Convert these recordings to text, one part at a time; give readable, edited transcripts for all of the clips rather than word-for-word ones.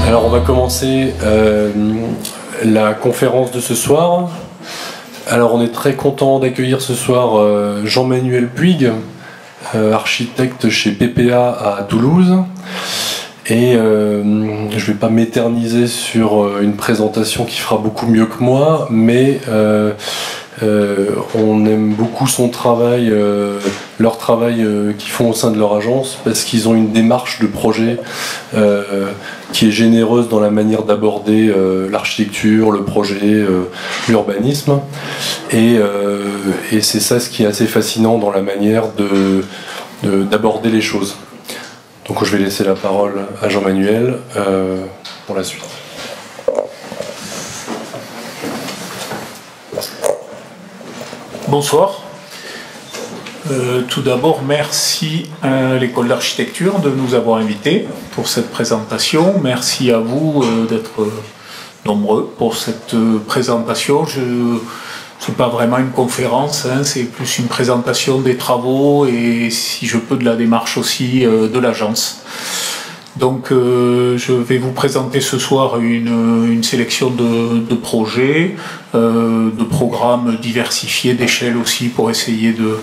Alors on va commencer la conférence de ce soir. Alors on est très content d'accueillir ce soir Jean-Manuel Puig, architecte chez PPA à Toulouse. Et je ne vais pas m'éterniser sur une présentation qui fera beaucoup mieux que moi, mais on aime beaucoup son travail, leur travail qu'ils font au sein de leur agence, parce qu'ils ont une démarche de projet qui est généreuse dans la manière d'aborder l'architecture, le projet, l'urbanisme. Et c'est ça ce qui est assez fascinant dans la manière d'aborder les choses. Donc je vais laisser la parole à Jean-Manuel pour la suite. Bonsoir. Tout d'abord, merci à l'École d'Architecture de nous avoir invités pour cette présentation. Merci à vous d'être nombreux pour cette présentation. Ce n'est pas vraiment une conférence, hein, c'est plus une présentation des travaux et, si je peux, de la démarche aussi de l'agence. Donc je vais vous présenter ce soir une sélection de projets, de programmes diversifiés, d'échelles aussi, pour essayer de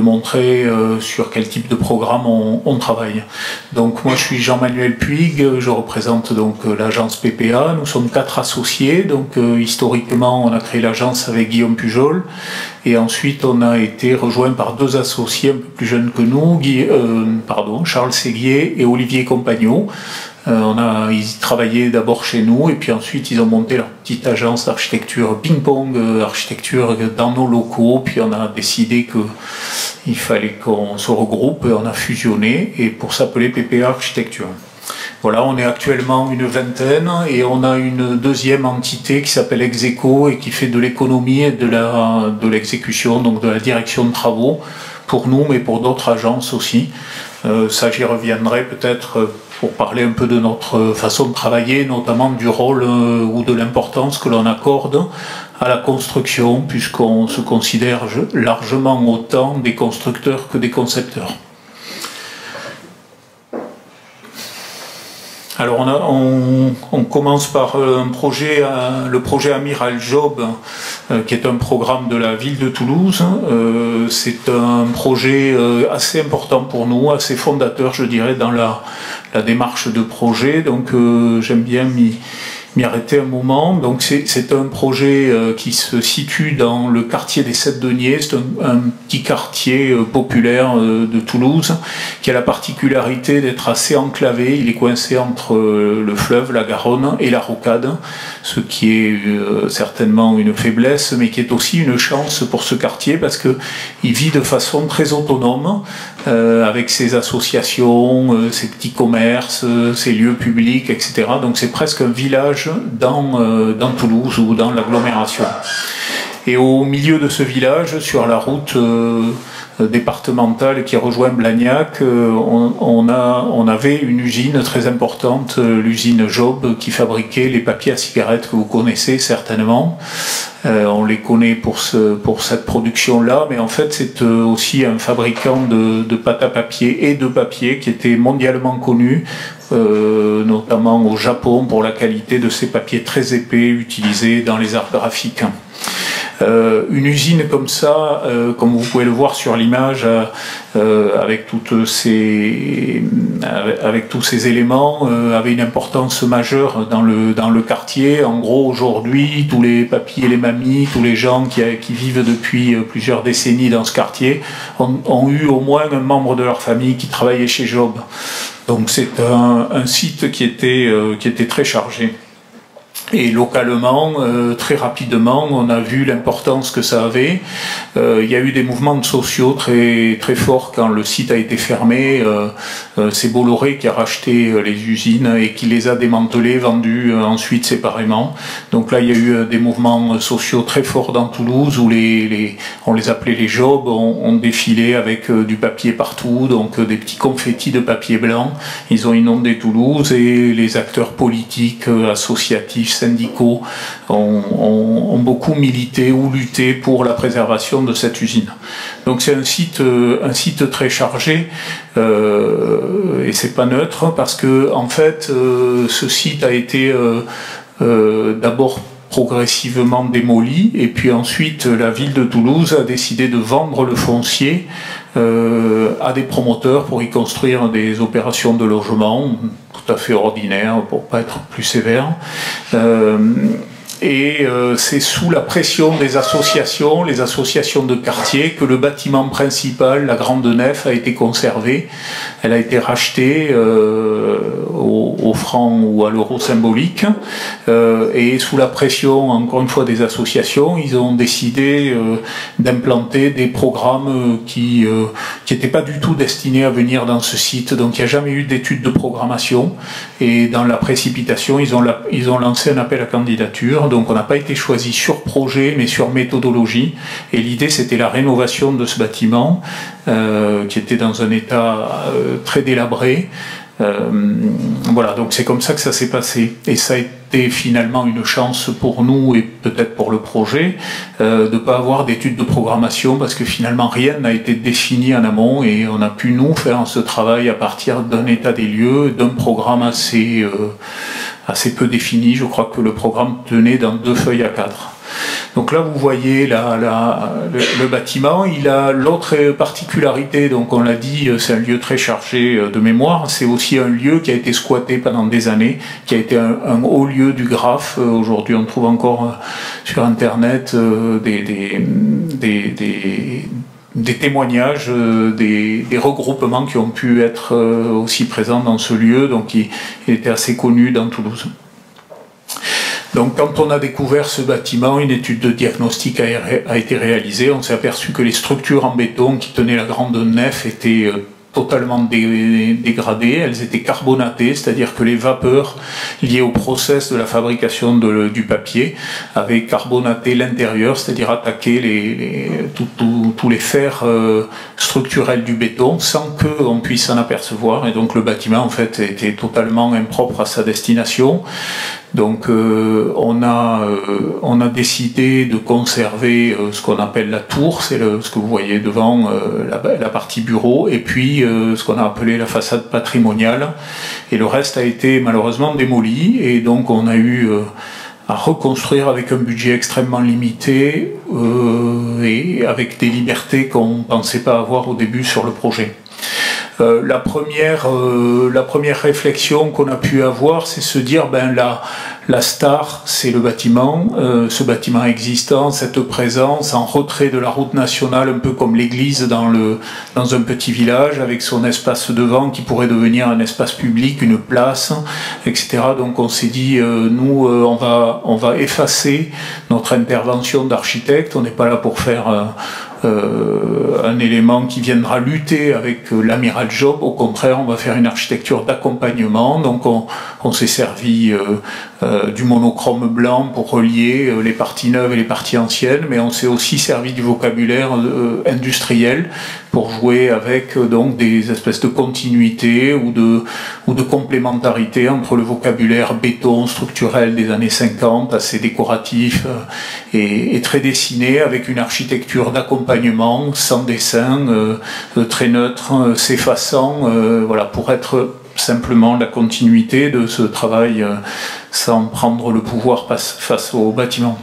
montrer sur quel type de programme on travaille. Donc moi je suis Jean-Manuel Puig, je représente donc l'agence PPA. Nous sommes 4 associés, donc historiquement on a créé l'agence avec Guillaume Pujol, et ensuite on a été rejoint par 2 associés un peu plus jeunes que nous, Charles Séguier et Olivier Compagnon. Ils travaillaient d'abord chez nous et puis ensuite ils ont monté leur petite agence d'architecture ping-pong, architecture dans nos locaux, puis on a décidé qu'il fallait qu'on se regroupe et on a fusionné et pour s'appeler PPA Architecture. Voilà, on est actuellement une vingtaine et on a une deuxième entité qui s'appelle Execo et qui fait de l'économie et de l'exécution, donc de la direction de travaux pour nous mais pour d'autres agences aussi. Ça j'y reviendrai peut-être pour parler un peu de notre façon de travailler, notamment du rôle ou de l'importance que l'on accorde à la construction, puisqu'on se considère largement autant des constructeurs que des concepteurs. Alors on commence par le projet Amiral Job, qui est un programme de la ville de Toulouse. C'est un projet assez important pour nous, assez fondateur, je dirais, dans la démarche de projet. Donc j'aime bien m'y arrêter un moment. Donc c'est un projet qui se situe dans le quartier des Sept-Deniers. C'est un petit quartier populaire de Toulouse qui a la particularité d'être assez enclavé. Il est coincé entre le fleuve, la Garonne et la Rocade, ce qui est certainement une faiblesse, mais qui est aussi une chance pour ce quartier parce qu'il vit de façon très autonome avec ses associations, ses petits commerces, ses lieux publics, etc. Donc c'est presque un village dans Toulouse ou dans l'agglomération. Et au milieu de ce village, sur la route départementale qui rejoint Blagnac, on avait une usine très importante, l'usine Job, qui fabriquait les papiers à cigarettes que vous connaissez certainement. On les connaît pour cette production-là, mais en fait c'est aussi un fabricant de pâte à papier et de papier qui était mondialement connu, notamment au Japon pour la qualité de ces papiers très épais utilisés dans les arts graphiques. Une usine comme ça, comme vous pouvez le voir sur l'image, avec tous ces éléments, avait une importance majeure dans le quartier. En gros, aujourd'hui, tous les papis et les mamies, tous les gens qui vivent depuis plusieurs décennies dans ce quartier ont eu au moins un membre de leur famille qui travaillait chez Job. Donc c'est un site qui était très chargé. Et localement, très rapidement, on a vu l'importance que ça avait. Il y a eu des mouvements sociaux très, très forts quand le site a été fermé. C'est Bolloré qui a racheté les usines et qui les a démantelées, vendues ensuite séparément. Donc là, il y a eu des mouvements sociaux très forts dans Toulouse où on les appelait les jobs, on défilait avec du papier partout, donc des petits confettis de papier blanc. Ils ont inondé Toulouse et les acteurs politiques, associatifs, syndicaux ont beaucoup milité ou lutté pour la préservation de cette usine. Donc c'est un site très chargé, et c'est pas neutre parce que en fait ce site a été d'abord progressivement démoli, et puis ensuite la ville de Toulouse a décidé de vendre le foncier à des promoteurs pour y construire des opérations de logement tout à fait ordinaires, pour pas être plus sévère. Et c'est sous la pression des associations, les associations de quartier, que le bâtiment principal, la grande nef, a été conservé. Elle a été rachetée au franc ou à l'euro symbolique. Et sous la pression, encore une fois, des associations, ils ont décidé d'implanter des programmes qui n'étaient pas du tout destinés à venir dans ce site. Donc il n'y a jamais eu d'études de programmation. Et dans la précipitation, ils ont lancé un appel à candidature. Donc on n'a pas été choisi sur projet, mais sur méthodologie. Et l'idée, c'était la rénovation de ce bâtiment, qui était dans un état très délabré. Voilà, donc c'est comme ça que ça s'est passé. Et ça a été finalement une chance pour nous, et peut-être pour le projet, de ne pas avoir d'études de programmation, parce que finalement rien n'a été défini en amont, et on a pu, nous, faire ce travail à partir d'un état des lieux, d'un programme assez peu défini. Je crois que le programme tenait dans 2 feuilles A4. Donc là, vous voyez le bâtiment. Il a l'autre particularité, donc on l'a dit, c'est un lieu très chargé de mémoire. C'est aussi un lieu qui a été squatté pendant des années, qui a été un haut lieu du Graphe. Aujourd'hui, on trouve encore sur Internet des témoignages, des regroupements qui ont pu être aussi présents dans ce lieu. Donc il était assez connu dans Toulouse. Donc quand on a découvert ce bâtiment, une étude de diagnostic a été réalisée. On s'est aperçu que les structures en béton qui tenaient la grande nef étaient totalement dégradées, elles étaient carbonatées, c'est-à-dire que les vapeurs liées au process de la fabrication du papier avaient carbonaté l'intérieur, c'est-à-dire attaqué tous les fers structurels du béton sans qu'on puisse s'en apercevoir. Et donc le bâtiment en fait était totalement impropre à sa destination. Donc on a décidé de conserver ce qu'on appelle la tour, c'est ce que vous voyez devant, la partie bureau, et puis ce qu'on a appelé la façade patrimoniale, et le reste a été malheureusement démoli, et donc on a eu à reconstruire avec un budget extrêmement limité et avec des libertés qu'on ne pensait pas avoir au début sur le projet. La première réflexion qu'on a pu avoir, c'est se dire, la star, c'est le bâtiment, ce bâtiment existant, cette présence en retrait de la route nationale, un peu comme l'église dans un petit village, avec son espace devant qui pourrait devenir un espace public, une place, etc. Donc on s'est dit, nous, on va effacer notre intervention d'architecte, on n'est pas là pour faire un élément qui viendra lutter avec l'amiral job. Au contraire, on va faire une architecture d'accompagnement. Donc on s'est servi du monochrome blanc pour relier les parties neuves et les parties anciennes, mais on s'est aussi servi du vocabulaire industriel pour jouer avec donc des espèces de continuité ou de complémentarité entre le vocabulaire béton structurel des années 50, assez décoratif et très dessiné, avec une architecture d'accompagnement sans dessin, très neutre, s'effaçant, voilà, pour être simplement la continuité de ce travail sans prendre le pouvoir face au bâtiment.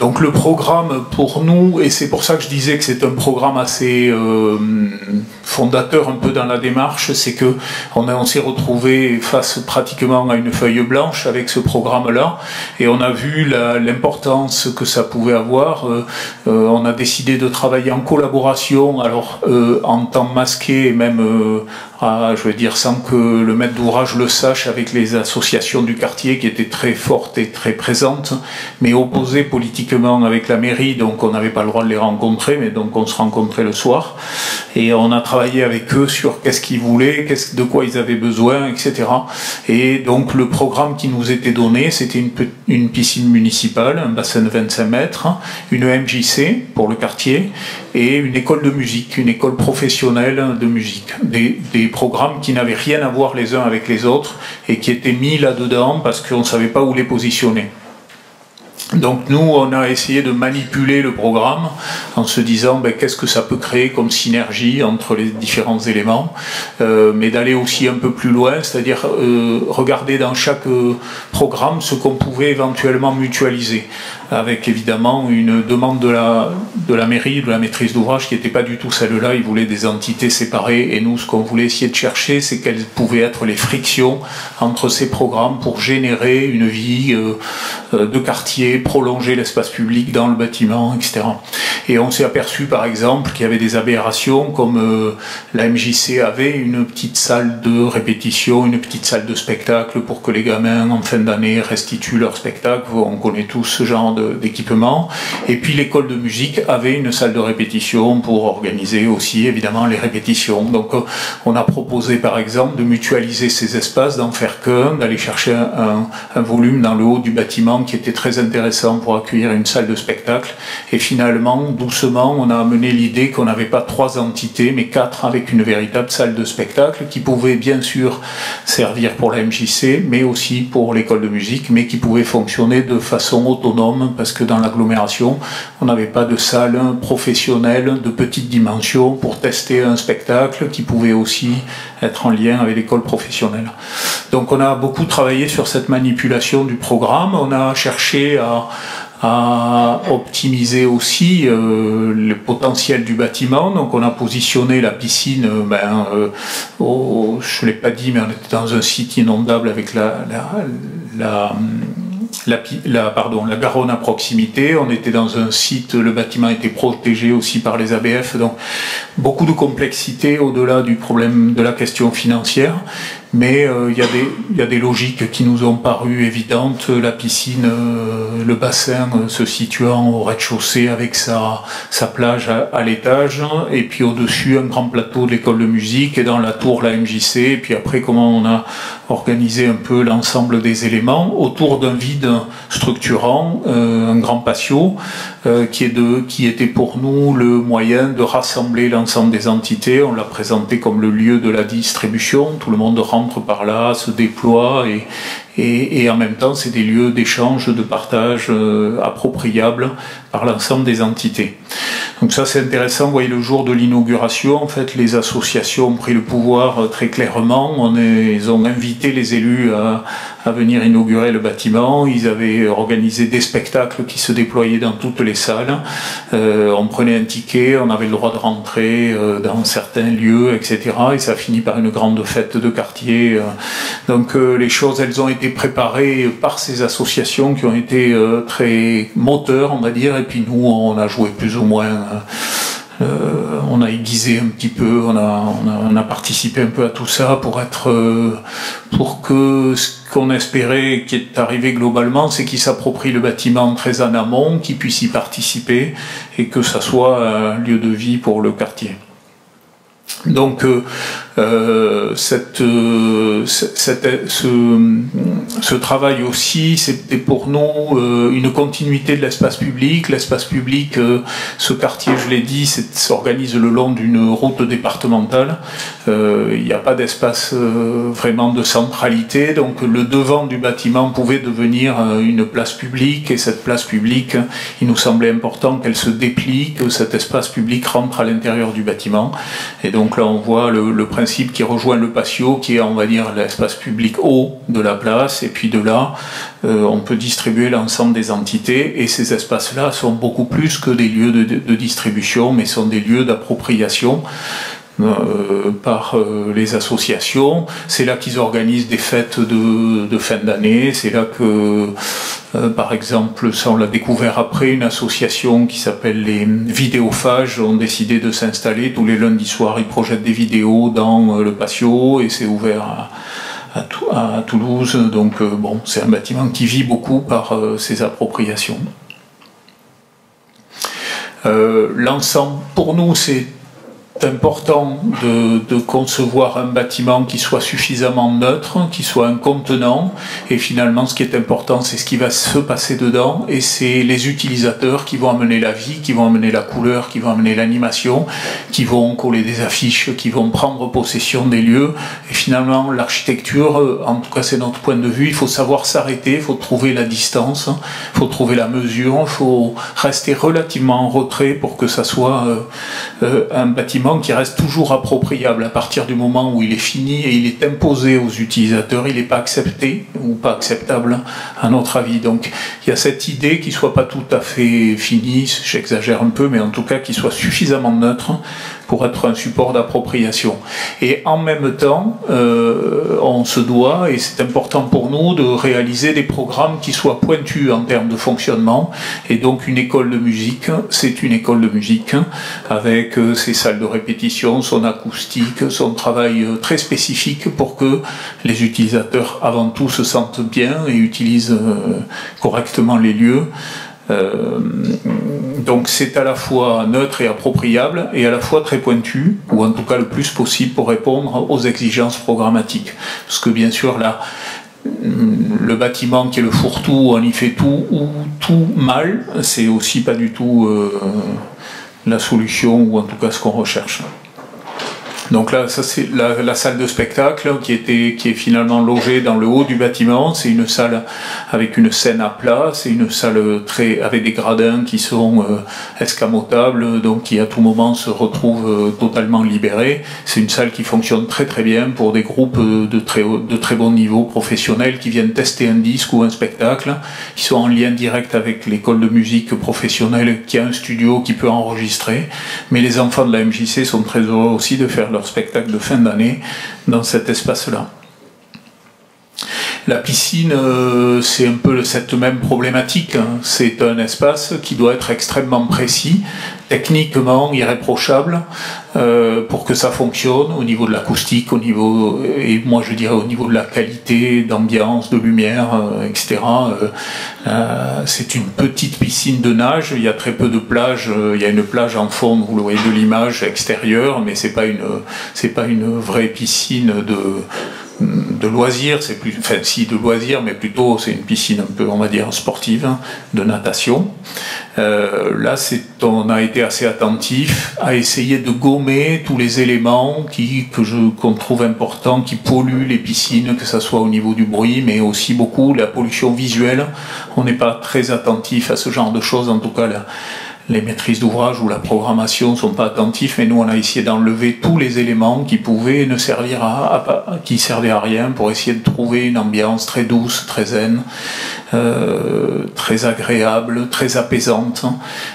Donc le programme pour nous, et c'est pour ça que je disais que c'est un programme assez fondateur un peu dans la démarche, c'est que on s'est retrouvé face pratiquement à une feuille blanche avec ce programme-là, et on a vu l'importance que ça pouvait avoir. On a décidé de travailler en collaboration, alors en temps masqué, et même je veux dire sans que le maître d'ouvrage le sache, avec les associations du quartier qui étaient très fortes et très présentes, mais opposées politiquement avec la mairie, donc on n'avait pas le droit de les rencontrer, mais donc on se rencontrait le soir. Et on a travaillé avec eux sur qu'est-ce qu'ils voulaient, de quoi ils avaient besoin, etc. Et donc le programme qui nous était donné, c'était une piscine municipale, un bassin de 25 mètres, une MJC pour le quartier, et une école de musique, une école professionnelle de musique. Des programmes qui n'avaient rien à voir les uns avec les autres et qui étaient mis là-dedans parce qu'on ne savait pas où les positionner. Donc nous, on a essayé de manipuler le programme en se disant qu'est-ce que ça peut créer comme synergie entre les différents éléments, mais d'aller aussi un peu plus loin, c'est-à-dire regarder dans chaque programme ce qu'on pouvait éventuellement mutualiser, avec évidemment une demande de la mairie, de la maîtrise d'ouvrage qui n'était pas du tout celle-là. Ils voulaient des entités séparées, et nous, ce qu'on voulait essayer de chercher, c'est quelles pouvaient être les frictions entre ces programmes pour générer une vie de quartier, prolonger l'espace public dans le bâtiment, etc. Et on s'est aperçu par exemple qu'il y avait des aberrations, comme la MJC avait une petite salle de répétition, une petite salle de spectacle pour que les gamins en fin d'année restituent leur spectacle. On connaît tous ce genre d'équipement. Et puis l'école de musique avait une salle de répétition pour organiser aussi évidemment les répétitions. Donc on a proposé par exemple de mutualiser ces espaces, d'en faire qu'un, d'aller chercher un volume dans le haut du bâtiment qui était très intéressant pour accueillir une salle de spectacle. Et finalement, doucement, on a amené l'idée qu'on n'avait pas 3 entités, mais 4, avec une véritable salle de spectacle qui pouvait bien sûr servir pour la MJC, mais aussi pour l'école de musique, mais qui pouvait fonctionner de façon autonome, parce que dans l'agglomération, on n'avait pas de salle professionnelle de petite dimension pour tester un spectacle qui pouvait aussi être en lien avec l'école professionnelle. Donc on a beaucoup travaillé sur cette manipulation du programme. On a cherché à optimiser aussi le potentiel du bâtiment. Donc on a positionné la piscine, je ne l'ai pas dit, mais on était dans un site inondable avec la Garonne à proximité. On était dans un site, le bâtiment était protégé aussi par les ABF, donc beaucoup de complexité au-delà du problème de la question financière. Mais il y a des logiques qui nous ont paru évidentes. La piscine, le bassin se situant au rez-de-chaussée avec sa plage à l'étage, et puis au-dessus un grand plateau de l'école de musique, et dans la tour la MJC, et puis après comment on a organisé un peu l'ensemble des éléments autour d'un vide structurant, un grand patio qui était pour nous le moyen de rassembler l'ensemble des entités. On l'a présenté comme le lieu de la distribution, tout le monde rentre par là, se déploie, et en même temps c'est des lieux d'échange, de partage appropriables par l'ensemble des entités. Donc ça c'est intéressant. Vous voyez, le jour de l'inauguration, en fait, les associations ont pris le pouvoir très clairement. Ils ont invité les élus à venir inaugurer le bâtiment. Ils avaient organisé des spectacles qui se déployaient dans toutes les salles. On prenait un ticket, on avait le droit de rentrer dans certains lieux, etc. Et ça finit par une grande fête de quartier. Donc les choses, elles ont été préparées par ces associations qui ont été très moteurs, on va dire. Et puis nous, on a joué plus ou moins. On a aiguisé un petit peu, on a participé un peu à tout ça pour que ce qu'on espérait qui est arrivé globalement, c'est qu'ils s'approprient le bâtiment très en amont, qu'ils puissent y participer et que ça soit un lieu de vie pour le quartier. Donc ce travail aussi, c'était pour nous une continuité de l'espace public. L'espace public, ce quartier, je l'ai dit, s'organise le long d'une route départementale. Il n'y a pas d'espace vraiment de centralité, donc le devant du bâtiment pouvait devenir une place publique, et cette place publique, il nous semblait important qu'elle se déplie, que cet espace public rentre à l'intérieur du bâtiment. Et donc là on voit le principe qui rejoint le patio, qui est, on va dire, l'espace public haut de la place, et puis de là on peut distribuer l'ensemble des entités, et ces espaces-là sont beaucoup plus que des lieux de distribution, mais sont des lieux d'appropriation par les associations. C'est là qu'ils organisent des fêtes de fin d'année. C'est là que, par exemple, ça on l'a découvert après, une association qui s'appelle les Vidéophages ont décidé de s'installer. Tous les lundis soirs, ils projettent des vidéos dans le patio, et c'est ouvert à Toulouse. Donc bon, c'est un bâtiment qui vit beaucoup par ces important de concevoir un bâtiment qui soit suffisamment neutre, qui soit un contenant, et finalement ce qui est important c'est ce qui va se passer dedans, et c'est les utilisateurs qui vont amener la vie, qui vont amener la couleur, qui vont amener l'animation, qui vont coller des affiches, qui vont prendre possession des lieux, et finalement l'architecture, en tout cas c'est notre point de vue, il faut savoir s'arrêter, il faut trouver la distance, il faut trouver la mesure, il faut rester relativement en retrait pour que ça soit un bâtiment qui reste toujours appropriable à partir du moment où il est fini et il est imposé aux utilisateurs, il n'est pas accepté ou pas acceptable à notre avis. Donc il y a cette idée qu'il ne soit pas tout à fait fini, j'exagère un peu, mais en tout cas qu'il soit suffisamment neutre pour être un support d'appropriation. Et en même temps, on se doit, et c'est important pour nous, de réaliser des programmes qui soient pointus en termes de fonctionnement. Et donc une école de musique, c'est une école de musique, avec ses salles de répétition, son acoustique, son travail très spécifique pour que les utilisateurs, avant tout, se sentent bien et utilisent correctement les lieux. Donc c'est à la fois neutre et appropriable et à la fois très pointu, ou en tout cas le plus possible pour répondre aux exigences programmatiques. Parce que bien sûr là, le bâtiment qui est le fourre-tout, on y fait tout ou tout mal, c'est aussi pas du tout la solution, ou en tout cas ce qu'on recherche. Donc là, ça c'est la salle de spectacle qui est finalement logée dans le haut du bâtiment. C'est une salle avec une scène à plat, c'est une salle avec des gradins qui sont escamotables, donc qui à tout moment se retrouvent totalement libérés. C'est une salle qui fonctionne très très bien pour des groupes de très bon niveau professionnels qui viennent tester un disque ou un spectacle, qui sont en lien direct avec l'école de musique professionnelle qui a un studio qui peut enregistrer. Mais les enfants de la MJC sont très heureux aussi de faire leur spectacle de fin d'année dans cet espace-là. La piscine, c'est un peu cette même problématique. C'est un espace qui doit être extrêmement précis, techniquement irréprochable, pour que ça fonctionne au niveau de l'acoustique, et moi je dirais au niveau de la qualité d'ambiance, de lumière, etc. C'est une petite piscine de nage, il y a très peu de plages, il y a une plage en fond, vous le voyez de l'image extérieure, mais c'est pas une vraie piscine de loisirs, c'est plus, enfin si de loisirs, mais plutôt c'est une piscine un peu, on va dire, sportive, de natation. Là, on a été assez attentif à essayer de gommer tous les éléments qu'on trouve importants, qui polluent les piscines, que ce soit au niveau du bruit, mais aussi beaucoup la pollution visuelle. On n'est pas très attentif à ce genre de choses, en tout cas là. Les maîtrises d'ouvrage ou la programmation ne sont pas attentifs, mais nous on a essayé d'enlever tous les éléments qui pouvaient ne servir qui servaient à rien, pour essayer de trouver une ambiance très douce, très zen, très agréable, très apaisante.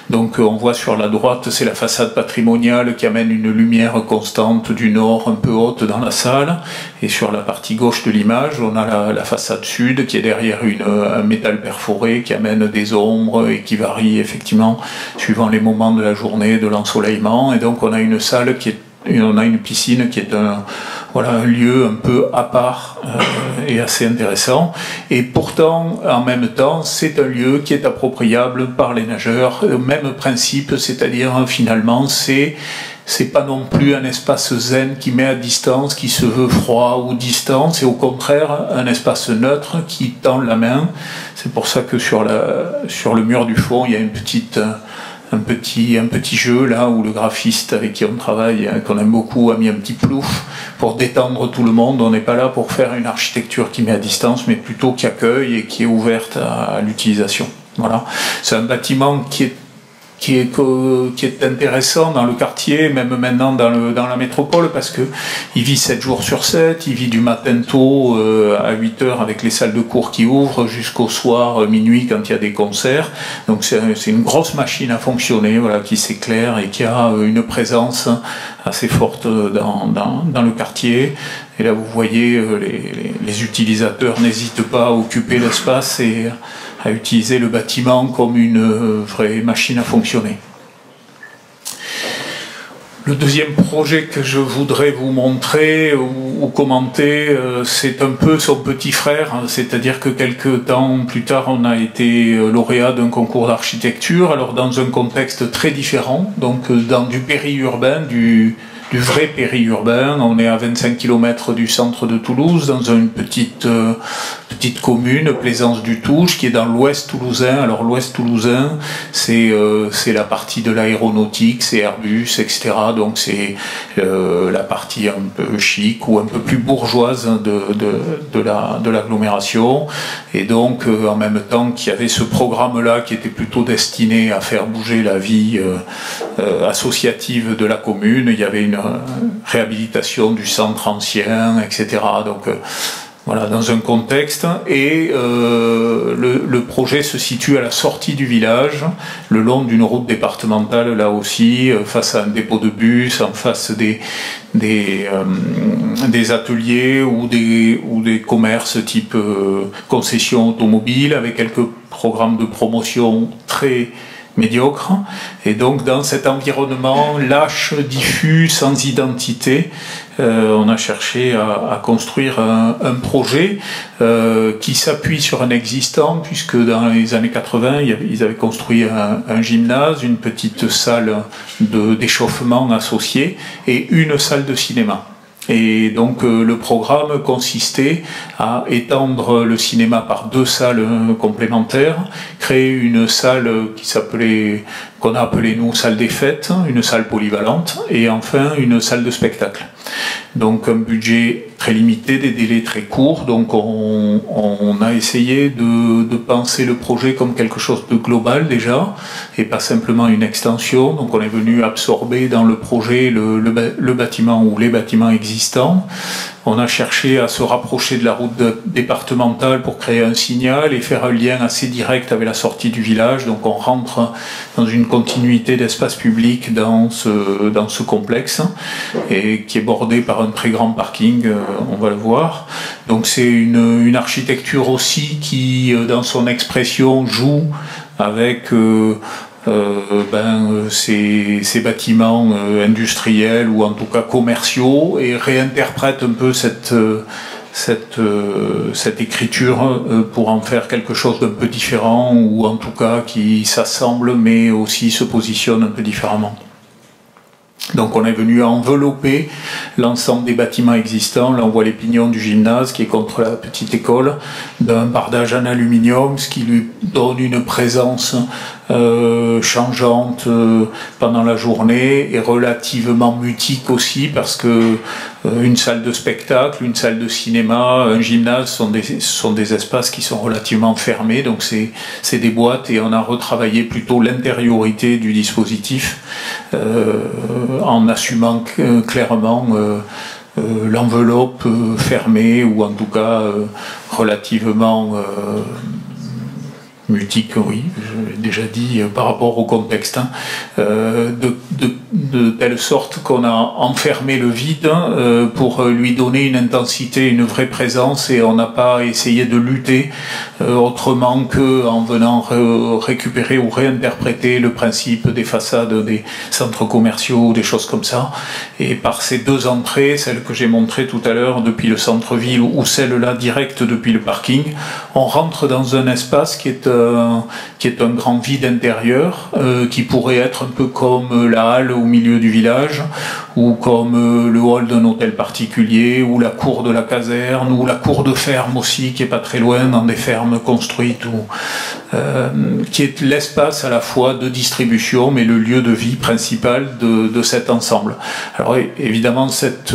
Donc on voit sur la droite, c'est la façade patrimoniale qui amène une lumière constante du nord un peu haute dans la salle, et sur la partie gauche de l'image, on a la façade sud qui est derrière un métal perforé qui amène des ombres et qui varie effectivement suivant les moments de la journée, de l'ensoleillement. Et donc on a une salle on a une piscine qui est un lieu un peu à part et assez intéressant. Et pourtant, en même temps, c'est un lieu qui est appropriable par les nageurs. Même principe, c'est-à-dire finalement, c'est pas non plus un espace zen qui met à distance, qui se veut froid ou distant. C'est au contraire un espace neutre qui tend la main. C'est pour ça que sur le mur du fond, il y a un petit jeu là où le graphiste avec qui on travaille, qu'on aime beaucoup, a mis un petit plouf pour détendre tout le monde. On n'est pas là pour faire une architecture qui met à distance, mais plutôt qui accueille et qui est ouverte à l'utilisation. Voilà. C'est un bâtiment qui est intéressant dans le quartier, même maintenant dans la métropole, parce que il vit 7 jours sur 7, il vit du matin tôt à 8 heures avec les salles de cours qui ouvrent jusqu'au soir, minuit quand il y a des concerts. Donc c'est une grosse machine à fonctionner, voilà, qui s'éclaire et qui a une présence assez forte dans le quartier. Et là vous voyez les utilisateurs n'hésitent pas à occuper l'espace et à utiliser le bâtiment comme une vraie machine à fonctionner. Le deuxième projet que je voudrais vous montrer ou commenter, c'est un peu son petit frère, c'est-à-dire que quelques temps plus tard, on a été lauréat d'un concours d'architecture, alors dans un contexte très différent, donc dans du périurbain, du vrai périurbain. On est à 25 km du centre de Toulouse, dans une petite commune, Plaisance-du-Touche, qui est dans l'ouest toulousain. Alors l'ouest toulousain, c'est la partie de l'aéronautique, c'est Airbus, etc. Donc c'est la partie un peu chic ou un peu plus bourgeoise de l'agglomération. Et donc en même temps qu'il y avait ce programme-là qui était plutôt destiné à faire bouger la vie associative de la commune, il y avait une réhabilitation du centre ancien, etc. Donc voilà, dans un contexte, et le projet se situe à la sortie du village, le long d'une route départementale, là aussi, face à un dépôt de bus, en face des ateliers ou des commerces type concession automobile, avec quelques programmes de promotion très médiocre. Et donc dans cet environnement lâche, diffus, sans identité, on a cherché à construire un projet qui s'appuie sur un existant, puisque dans les années 80 ils avaient construit un gymnase, une petite salle d'échauffement associée et une salle de cinéma. Et donc le programme consistait à étendre le cinéma par 2 salles complémentaires, créer une salle qu'on a appelée nous salle des fêtes, une salle polyvalente, et enfin une salle de spectacle. Donc un budget très limité, des délais très courts, donc on a essayé de penser le projet comme quelque chose de global déjà, et pas simplement une extension. Donc on est venu absorber dans le projet le bâtiment ou les bâtiments existants. On a cherché à se rapprocher de la route départementale pour créer un signal et faire un lien assez direct avec la sortie du village. Donc on rentre dans une continuité d'espace public dans ce complexe, et qui est bordé par un très grand parking, on va le voir. Donc c'est une architecture aussi qui, dans son expression, joue avec ces bâtiments industriels ou en tout cas commerciaux, et réinterprète un peu cette écriture pour en faire quelque chose d'un peu différent, ou en tout cas qui s'assemble mais aussi se positionne un peu différemment. Donc on est venu envelopper l'ensemble des bâtiments existants. Là on voit les pignons du gymnase qui est contre la petite école, d'un bardage en aluminium, ce qui lui donne une présence changeante pendant la journée, et relativement mutique aussi, parce que une salle de spectacle, une salle de cinéma, un gymnase sont des espaces qui sont relativement fermés, donc c'est des boîtes, et on a retravaillé plutôt l'intériorité du dispositif en assumant clairement l'enveloppe fermée, ou en tout cas relativement mutique, oui, je l'ai déjà dit, par rapport au contexte, de telle sorte qu'on a enfermé le vide pour lui donner une intensité, une vraie présence, et on n'a pas essayé de lutter autrement qu'en venant récupérer ou réinterpréter le principe des façades des centres commerciaux, des choses comme ça. Et par ces 2 entrées, celle que j'ai montrée tout à l'heure depuis le centre-ville, ou celle-là directe depuis le parking, on rentre dans un espace qui est un grand vide intérieur, qui pourrait être un peu comme la halle au milieu du village, ou comme le hall d'un hôtel particulier, ou la cour de la caserne, ou la cour de ferme aussi, qui est pas très loin, dans des fermes construites, qui est l'espace à la fois de distribution, mais le lieu de vie principal de cet ensemble. Alors évidemment, cet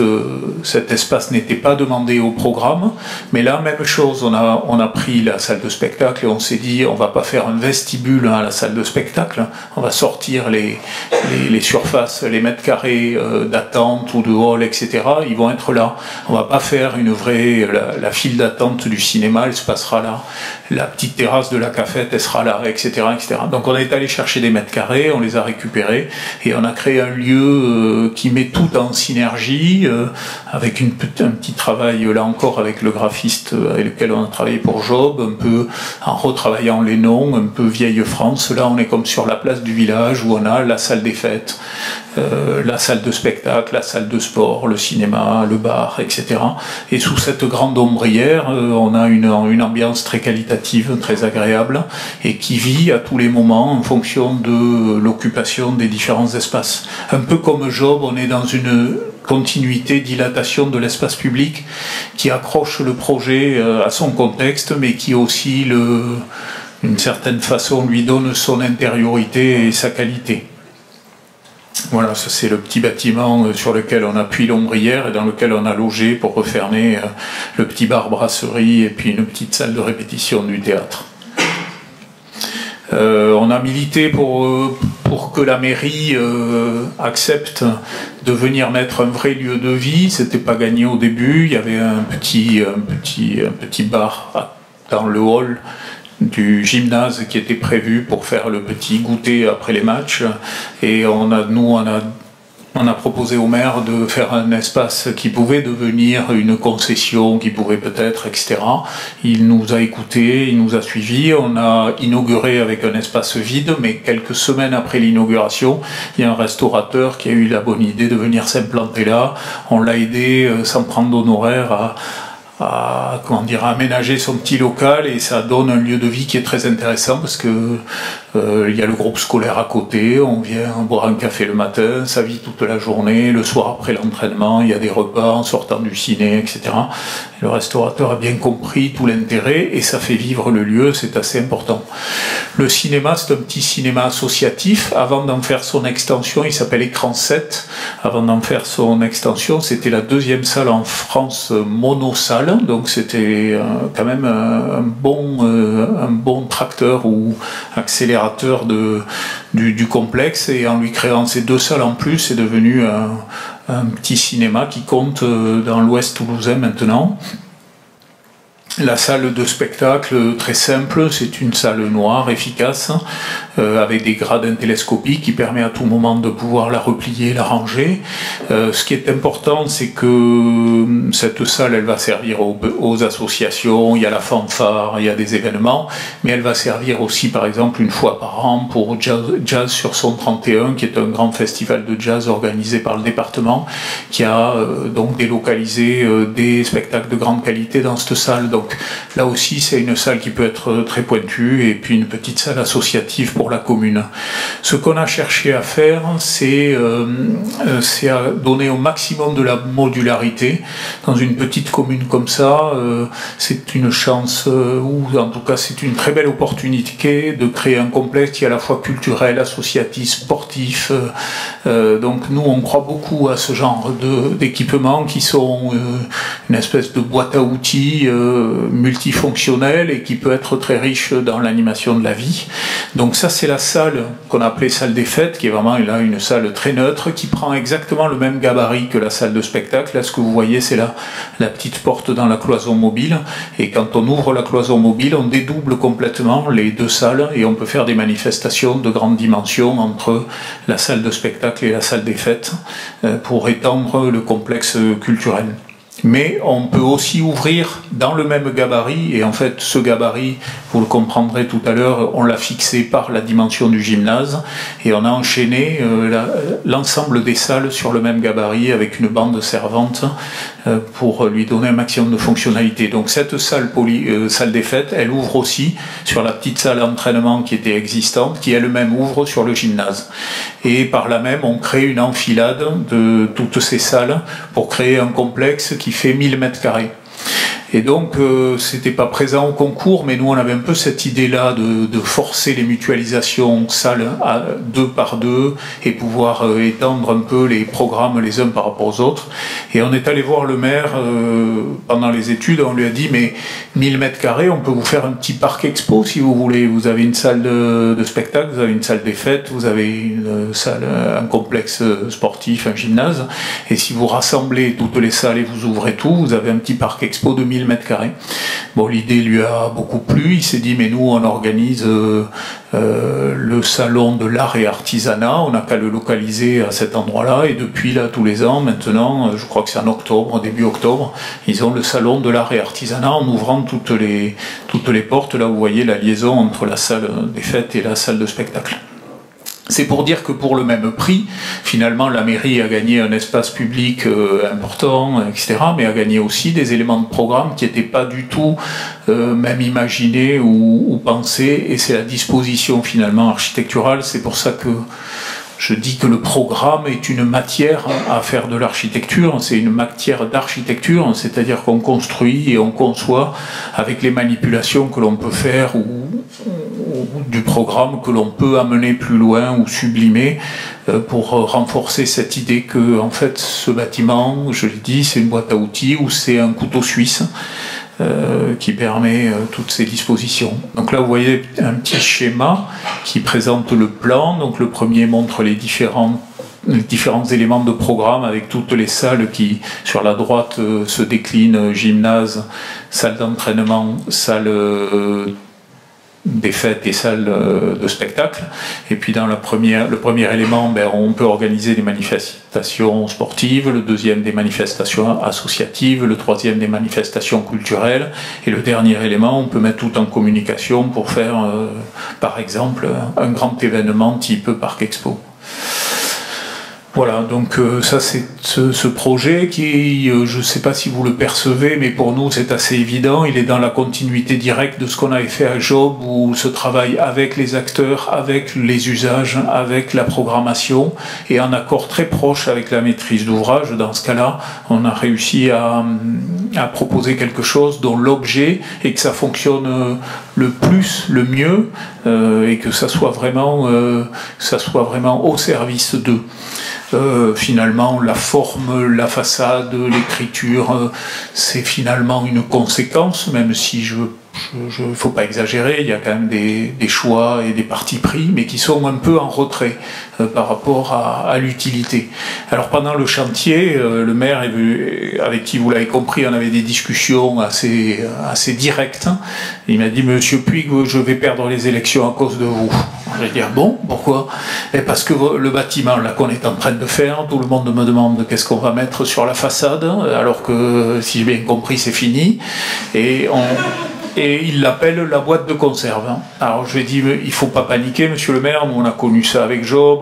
espace n'était pas demandé au programme, mais là, même chose, on a pris la salle de spectacle, et on s'est dit, on va pas faire un vestibule à la salle de spectacle, on va sortir les surfaces, les mètres carrés d'attente ou de hall, etc. Ils vont être là. On va pas faire la file d'attente du cinéma, elle se passera là. La petite terrasse de la cafette, elle sera là, etc., etc. Donc on est allé chercher des mètres carrés, on les a récupérés, et on a créé un lieu qui met tout en synergie, avec un petit travail, là encore, avec le graphiste avec lequel on a travaillé pour Job, un peu en retravaillant les noms, un peu vieille France. Là on est comme sur la place du village, où on a la salle des fêtes, la salle de spectacle, spectacle, la salle de sport, le cinéma, le bar, etc. Et sous cette grande ombrière, on a une ambiance très qualitative, très agréable, et qui vit à tous les moments en fonction de l'occupation des différents espaces. Un peu comme Job, on est dans une continuité, dilatation de l'espace public qui accroche le projet à son contexte, mais qui aussi, d'une certaine façon, lui donne son intériorité et sa qualité. Voilà, ça c'est le petit bâtiment sur lequel on appuie l'ombrière et dans lequel on a logé pour refermer le petit bar-brasserie et puis une petite salle de répétition du théâtre. On a milité pour que la mairie accepte de venir mettre un vrai lieu de vie. C'était pas gagné au début. Il y avait un petit bar dans le hall du gymnase qui était prévu pour faire le petit goûter après les matchs. Et on a proposé au maire de faire un espace qui pouvait devenir une concession, qui pouvait peut-être, etc. Il nous a écoutés, il nous a suivis. On a inauguré avec un espace vide, mais quelques semaines après l'inauguration, il y a un restaurateur qui a eu la bonne idée de venir s'implanter là. On l'a aidé sans prendre d'honoraires à aménager son petit local, et ça donne un lieu de vie qui est très intéressant parce que il y a le groupe scolaire à côté, on vient boire un café le matin, ça vit toute la journée, le soir après l'entraînement, il y a des repas en sortant du ciné, etc. Le restaurateur a bien compris tout l'intérêt et ça fait vivre le lieu, c'est assez important. Le cinéma, c'est un petit cinéma associatif. Avant d'en faire son extension, il s'appelle Écran 7. Avant d'en faire son extension, c'était la deuxième salle en France monosalle, donc c'était quand même un bon tracteur ou accélérateur du complexe, et en lui créant ces deux salles en plus, c'est devenu un petit cinéma qui compte dans l'ouest toulousain maintenant. La salle de spectacle, très simple, c'est une salle noire, efficace, avec des gradins télescopiques qui permet à tout moment de pouvoir la replier, la ranger. Ce qui est important, c'est que cette salle, elle va servir aux associations, il y a la fanfare, il y a des événements, mais elle va servir aussi, par exemple, une fois par an pour Jazz sur son 31, qui est un grand festival de jazz organisé par le département, qui a donc délocalisé des spectacles de grande qualité dans cette salle. Donc là aussi, c'est une salle qui peut être très pointue, et puis une petite salle associative pour la commune. Ce qu'on a cherché à faire, c'est à donner au maximum de la modularité. Dans une petite commune comme ça, c'est une chance, ou en tout cas c'est une très belle opportunité de créer un complexe qui est à la fois culturel, associatif, sportif. Donc nous, on croit beaucoup à ce genre d'équipements qui sont une espèce de boîte à outils multifonctionnel et qui peut être très riche dans l'animation de la vie. Donc ça, c'est la salle qu'on a appelée salle des fêtes, qui est vraiment là une salle très neutre, qui prend exactement le même gabarit que la salle de spectacle. Là, ce que vous voyez, c'est la petite porte dans la cloison mobile, et quand on ouvre la cloison mobile, on dédouble complètement les deux salles et on peut faire des manifestations de grande dimension entre la salle de spectacle et la salle des fêtes pour étendre le complexe culturel. Mais on peut aussi ouvrir dans le même gabarit, et en fait ce gabarit, vous le comprendrez tout à l'heure, on l'a fixé par la dimension du gymnase, et on a enchaîné l'ensemble des salles sur le même gabarit avec une bande servante pour lui donner un maximum de fonctionnalité. Donc cette salle des fêtes, elle ouvre aussi sur la petite salle d'entraînement qui était existante, qui elle-même ouvre sur le gymnase. Et par là même, on crée une enfilade de toutes ces salles pour créer un complexe qui fait 1000 m². Et donc, c'était pas présent au concours, mais nous, on avait un peu cette idée-là de forcer les mutualisations salles à 2 par 2 et pouvoir étendre un peu les programmes les uns par rapport aux autres. Et on est allé voir le maire pendant les études, on lui a dit, mais 1000 m², on peut vous faire un petit parc expo si vous voulez. Vous avez une salle de spectacle, vous avez une salle des fêtes, vous avez une salle, un complexe sportif, un gymnase. Et si vous rassemblez toutes les salles et vous ouvrez tout, vous avez un petit parc expo de 1000 m². Bon, l'idée lui a beaucoup plu. Il s'est dit, mais nous, on organise le salon de l'art et artisanat. On n'a qu'à le localiser à cet endroit-là. Et depuis là, tous les ans, maintenant, je crois que c'est en octobre, début octobre, ils ont le salon de l'art et artisanat en ouvrant toutes les portes. Là, vous voyez la liaison entre la salle des fêtes et la salle de spectacle. C'est pour dire que pour le même prix, finalement, la mairie a gagné un espace public important, etc., mais a gagné aussi des éléments de programme qui n'étaient pas du tout même imaginés ou pensés, et c'est la disposition finalement architecturale. C'est pour ça que je dis que le programme est une matière à faire de l'architecture, c'est une matière d'architecture, c'est-à-dire qu'on construit et on conçoit avec les manipulations que l'on peut faire ou du programme que l'on peut amener plus loin ou sublimer pour renforcer cette idée que en fait ce bâtiment, je l'ai dit, c'est une boîte à outils ou c'est un couteau suisse qui permet toutes ces dispositions. Donc là vous voyez un petit schéma qui présente le plan. Donc le premier montre les différents éléments de programme avec toutes les salles qui sur la droite se déclinent: gymnase, salle d'entraînement, salle des fêtes et salles de spectacle. Et puis dans le premier élément, on peut organiser des manifestations sportives, le deuxième des manifestations associatives, le troisième des manifestations culturelles, et le dernier élément, on peut mettre tout en communication pour faire par exemple un grand événement type Parc Expo. Voilà, donc ça c'est ce projet qui, je ne sais pas si vous le percevez, mais pour nous c'est assez évident, il est dans la continuité directe de ce qu'on avait fait à Job, où ce travail avec les acteurs, avec les usages, avec la programmation, et en accord très proche avec la maîtrise d'ouvrage. Dans ce cas-là, on a réussi à proposer quelque chose dont l'objet est que ça fonctionne le plus, le mieux, et que ça soit vraiment au service d'eux. Finalement, la forme, la façade, l'écriture, c'est finalement une conséquence, même si faut pas exagérer, il y a quand même des choix et des partis pris, mais qui sont un peu en retrait par rapport à l'utilité. Alors pendant le chantier, le maire, avec qui vous l'avez compris, on avait des discussions assez directes. Il m'a dit: Monsieur Puig, je vais perdre les élections à cause de vous. Je vais dire: bon, pourquoi? Parce que le bâtiment là qu'on est en train de faire, tout le monde me demande qu'est-ce qu'on va mettre sur la façade, alors que si j'ai bien compris c'est fini, et il l'appelle la boîte de conserve. Alors je lui ai dit: il ne faut pas paniquer, monsieur le maire, nous on a connu ça avec Job,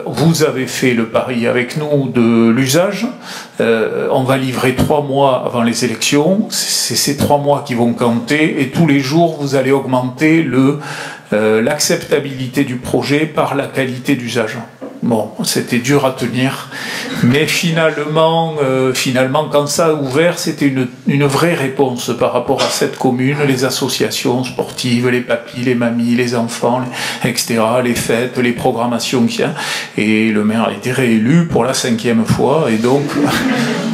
vous avez fait le pari avec nous de l'usage, on va livrer 3 mois avant les élections, c'est ces 3 mois qui vont compter, et tous les jours vous allez augmenter l'acceptabilité du projet par la qualité d'usage. Bon, c'était dur à tenir, mais finalement, quand ça a ouvert, c'était une vraie réponse par rapport à cette commune, les associations sportives, les papis, les mamies, les enfants, etc., les fêtes, les programmations qu'il y a. Et le maire a été réélu pour la 5e fois, et donc,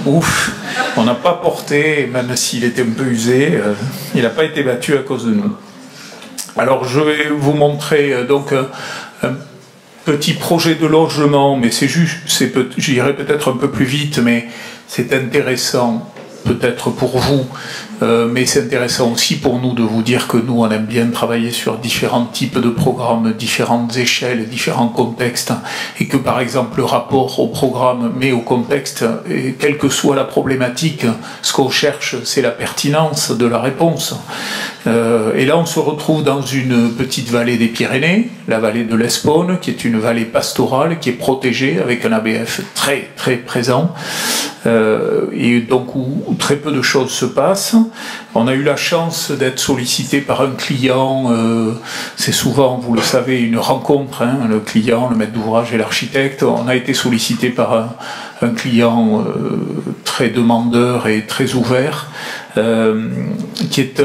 ouf, on n'a pas porté, même s'il était un peu usé, il n'a pas été battu à cause de nous. Alors je vais vous montrer donc un petit projet de logement, mais c'est juste, j'irai peut-être un peu plus vite, mais c'est intéressant peut-être pour vous, mais c'est intéressant aussi pour nous de vous dire que nous on aime bien travailler sur différents types de programmes, différentes échelles, différents contextes, et que par exemple le rapport au programme mais au contexte, et quelle que soit la problématique, ce qu'on cherche c'est la pertinence de la réponse. Et là on se retrouve dans une petite vallée des Pyrénées, la vallée de l'Espaune, qui est une vallée pastorale qui est protégée avec un ABF très très présent, et donc où très peu de choses se passent. On a eu la chance d'être sollicité par un client, c'est souvent, vous le savez, une rencontre, hein, le client, le maître d'ouvrage et l'architecte. On a été sollicité par un client très demandeur et très ouvert, qui est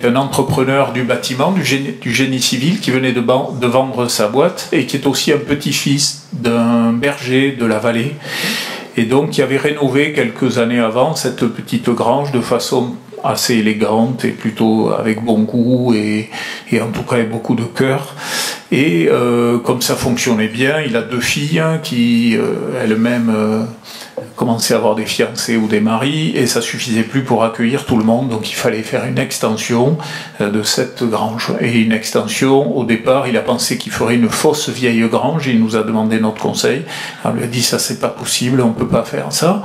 un entrepreneur du bâtiment, du génie civil, qui venait de vendre sa boîte, et qui est aussi un petit-fils d'un berger de la vallée, et donc qui avait rénové quelques années avant cette petite grange de façon assez élégante et plutôt avec bon goût, et en tout cas avec beaucoup de cœur. Et comme ça fonctionnait bien, il a 2 filles qui elles-mêmes commençait à avoir des fiancés ou des maris, et ça suffisait plus pour accueillir tout le monde, donc il fallait faire une extension de cette grange. Et une extension, au départ, il a pensé qu'il ferait une fausse vieille grange, il nous a demandé notre conseil, on lui a dit ça c'est pas possible, on peut pas faire ça.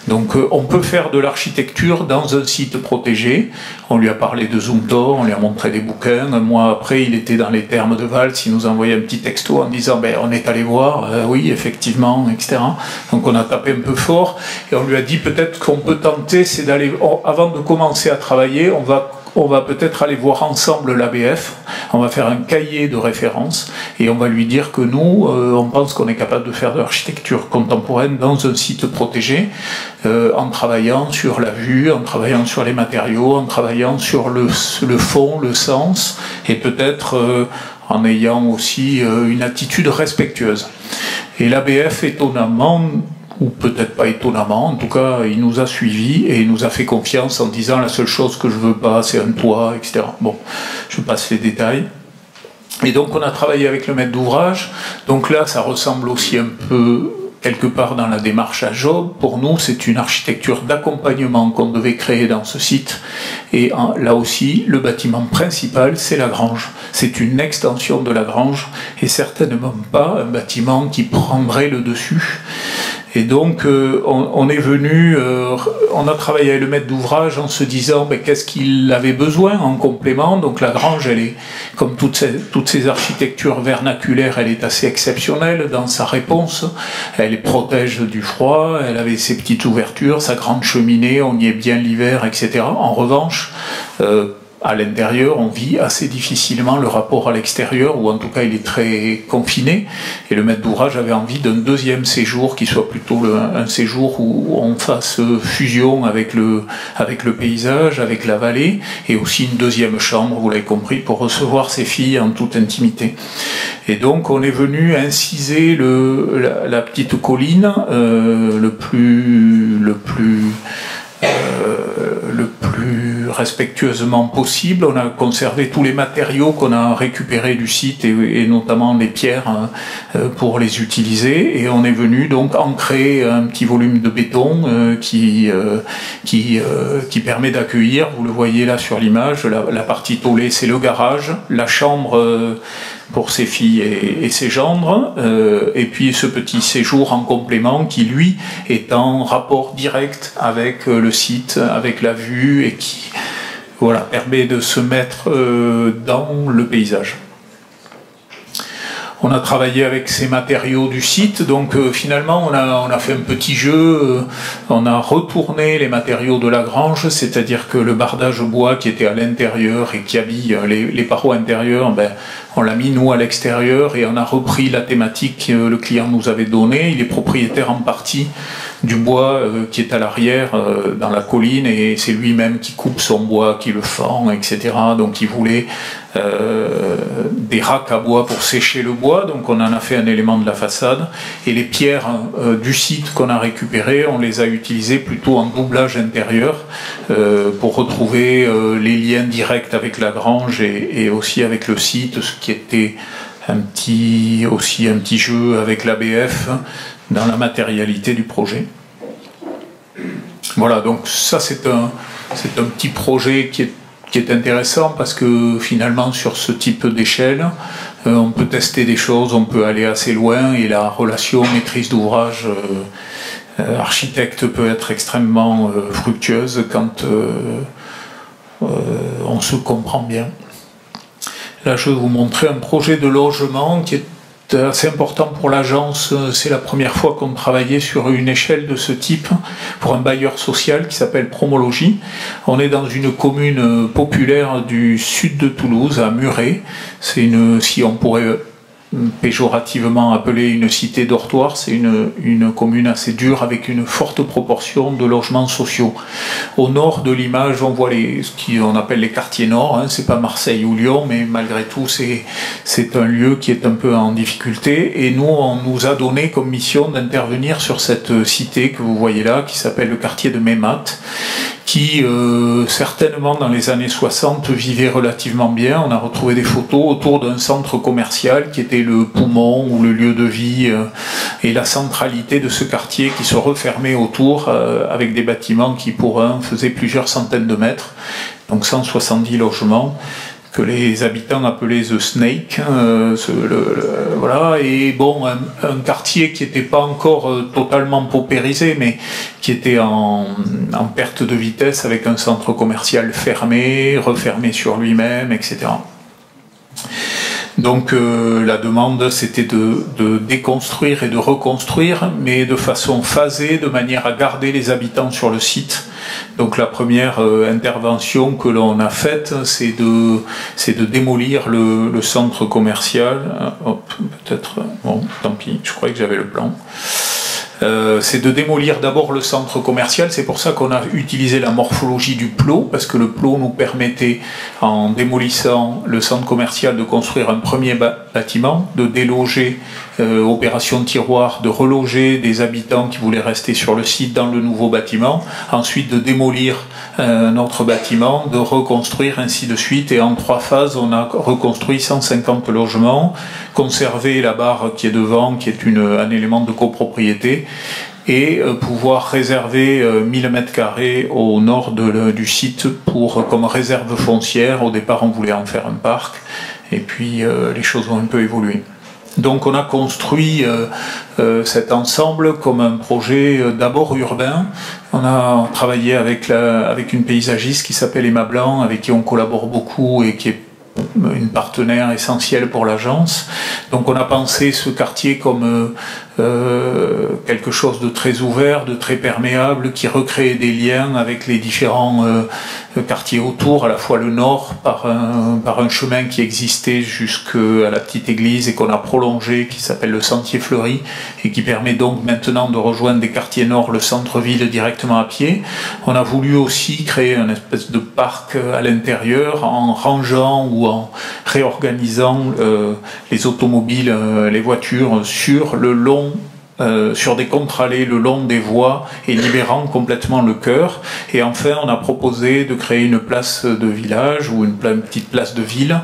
Donc on peut faire de l'architecture dans un site protégé. On lui a parlé de Zumthor, on lui a montré des bouquins. Un mois après, il était dans les Thermes de Vals, il nous a envoyé un petit texto en disant ben, on est allé voir, oui, effectivement, etc. Donc on a tapé un peu fort et on lui a dit peut-être qu'on peut tenter, c'est d'aller, avant de commencer à travailler, on va peut-être aller voir ensemble l'ABF, on va faire un cahier de référence et on va lui dire que nous, on pense qu'on est capable de faire de l'architecture contemporaine dans un site protégé, en travaillant sur la vue, en travaillant sur les matériaux, en travaillant sur le fond, le sens, et peut-être en ayant aussi une attitude respectueuse. Et l'ABF, étonnamment, ou peut-être pas étonnamment, en tout cas, il nous a suivis et il nous a fait confiance en disant la seule chose que je veux pas, c'est un toit, etc. Bon, je passe les détails. Et donc, on a travaillé avec le maître d'ouvrage. Donc là, ça ressemble aussi un peu quelque part dans la démarche à Job. Pour nous, c'est une architecture d'accompagnement qu'on devait créer dans ce site. Et là aussi, le bâtiment principal, c'est la grange. C'est une extension de la grange et certainement pas un bâtiment qui prendrait le dessus. Et donc, on est venu, on a travaillé avec le maître d'ouvrage en se disant ben, qu'est-ce qu'il avait besoin en complément. Donc la grange, elle est, comme toutes ces architectures vernaculaires, elle est assez exceptionnelle dans sa réponse. Elle protège du froid, elle avait ses petites ouvertures, sa grande cheminée, on y est bien l'hiver, etc. En revanche, à l'intérieur, on vit assez difficilement le rapport à l'extérieur, ou en tout cas il est très confiné, et le maître d'ouvrage avait envie d'un deuxième séjour qui soit plutôt un séjour où on fasse fusion avec le paysage, avec la vallée, et aussi une deuxième chambre, vous l'avez compris, pour recevoir ses filles en toute intimité. Et donc on est venu inciser la petite colline le plus respectueusement possible. On a conservé tous les matériaux qu'on a récupérés du site et notamment les pierres pour les utiliser, et on est venu donc ancrer un petit volume de béton qui permet d'accueillir, vous le voyez là sur l'image, la partie tôlée c'est le garage, la chambre pour ses filles et ses gendres, et puis ce petit séjour en complément qui, lui, est en rapport direct avec le site, avec la vue, et qui voilà, permet de se mettre dans le paysage. On a travaillé avec ces matériaux du site, donc finalement on a fait un petit jeu, on a retourné les matériaux de la grange, c'est-à-dire que le bardage bois qui était à l'intérieur et qui habille les barreaux intérieurs, ben, on l'a mis nous à l'extérieur et on a repris la thématique que le client nous avait donnée. Il est propriétaire en partie du bois qui est à l'arrière dans la colline, et c'est lui-même qui coupe son bois, qui le fend, etc. Donc il voulait des racks à bois pour sécher le bois, donc on en a fait un élément de la façade, et les pierres du site qu'on a récupérées, on les a utilisées plutôt en doublage intérieur pour retrouver les liens directs avec la grange et aussi avec le site, ce qui était aussi un petit jeu avec l'ABF dans la matérialité du projet. Voilà, donc ça c'est un petit projet qui est intéressant parce que finalement sur ce type d'échelle, on peut tester des choses, on peut aller assez loin, et la relation maîtrise d'ouvrage architecte peut être extrêmement fructueuse quand on se comprend bien. Là je vais vous montrer un projet de logement qui est assez important pour l'agence. C'est la première fois qu'on travaillait sur une échelle de ce type pour un bailleur social qui s'appelle Promologie. On est dans une commune populaire du sud de Toulouse, à Muret. C'est si on pourrait péjorativement appelée une cité dortoir, c'est une commune assez dure avec une forte proportion de logements sociaux. Au nord de l'image, on voit ce qu'on appelle les quartiers nord, hein, c'est pas Marseille ou Lyon, mais malgré tout c'est un lieu qui est un peu en difficulté, et nous on nous a donné comme mission d'intervenir sur cette cité que vous voyez là, qui s'appelle le quartier de Meymat, qui certainement dans les années 60 vivait relativement bien. On a retrouvé des photos autour d'un centre commercial qui était le poumon ou le lieu de vie et la centralité de ce quartier qui se refermait autour avec des bâtiments qui pour un faisaient plusieurs centaines de mètres, donc 170 logements que les habitants appelaient The Snake, voilà, et bon, un quartier qui n'était pas encore totalement paupérisé, mais qui était en perte de vitesse avec un centre commercial fermé, refermé sur lui-même, etc. Donc la demande, c'était de déconstruire et de reconstruire, mais de façon phasée, de manière à garder les habitants sur le site. Donc la première intervention que l'on a faite, c'est de démolir le centre commercial. Hop, peut-être, bon, tant pis, je croyais que j'avais le plan. C'est de démolir d'abord le centre commercial, c'est pour ça qu'on a utilisé la morphologie du plot, parce que le plot nous permettait, en démolissant le centre commercial, de construire un premier bâtiment, de déloger, opération de tiroir, de reloger des habitants qui voulaient rester sur le site dans le nouveau bâtiment, ensuite de démolir notre bâtiment, de reconstruire, ainsi de suite, et en 3 phases, on a reconstruit 150 logements, conservé la barre qui est devant, qui est un élément de copropriété, et pouvoir réserver 1000 m² au nord du site comme réserve foncière. Au départ, on voulait en faire un parc, et puis les choses ont un peu évolué. Donc on a construit cet ensemble comme un projet d'abord urbain. On a travaillé avec une paysagiste qui s'appelle Emma Blanc, avec qui on collabore beaucoup et qui est une partenaire essentielle pour l'agence. Donc on a pensé ce quartier comme quelque chose de très ouvert, de très perméable, qui recréait des liens avec les différents quartiers autour, à la fois le nord par un chemin qui existait jusqu'à la petite église et qu'on a prolongé, qui s'appelle le Sentier Fleuri, et qui permet donc maintenant de rejoindre des quartiers nord, le centre-ville directement à pied. On a voulu aussi créer une espèce de parc à l'intérieur en rangeant ou en réorganisant les automobiles, les voitures sur le long, sur des contre-allées le long des voies et libérant complètement le cœur. Et enfin, on a proposé de créer une place de village ou une petite place de ville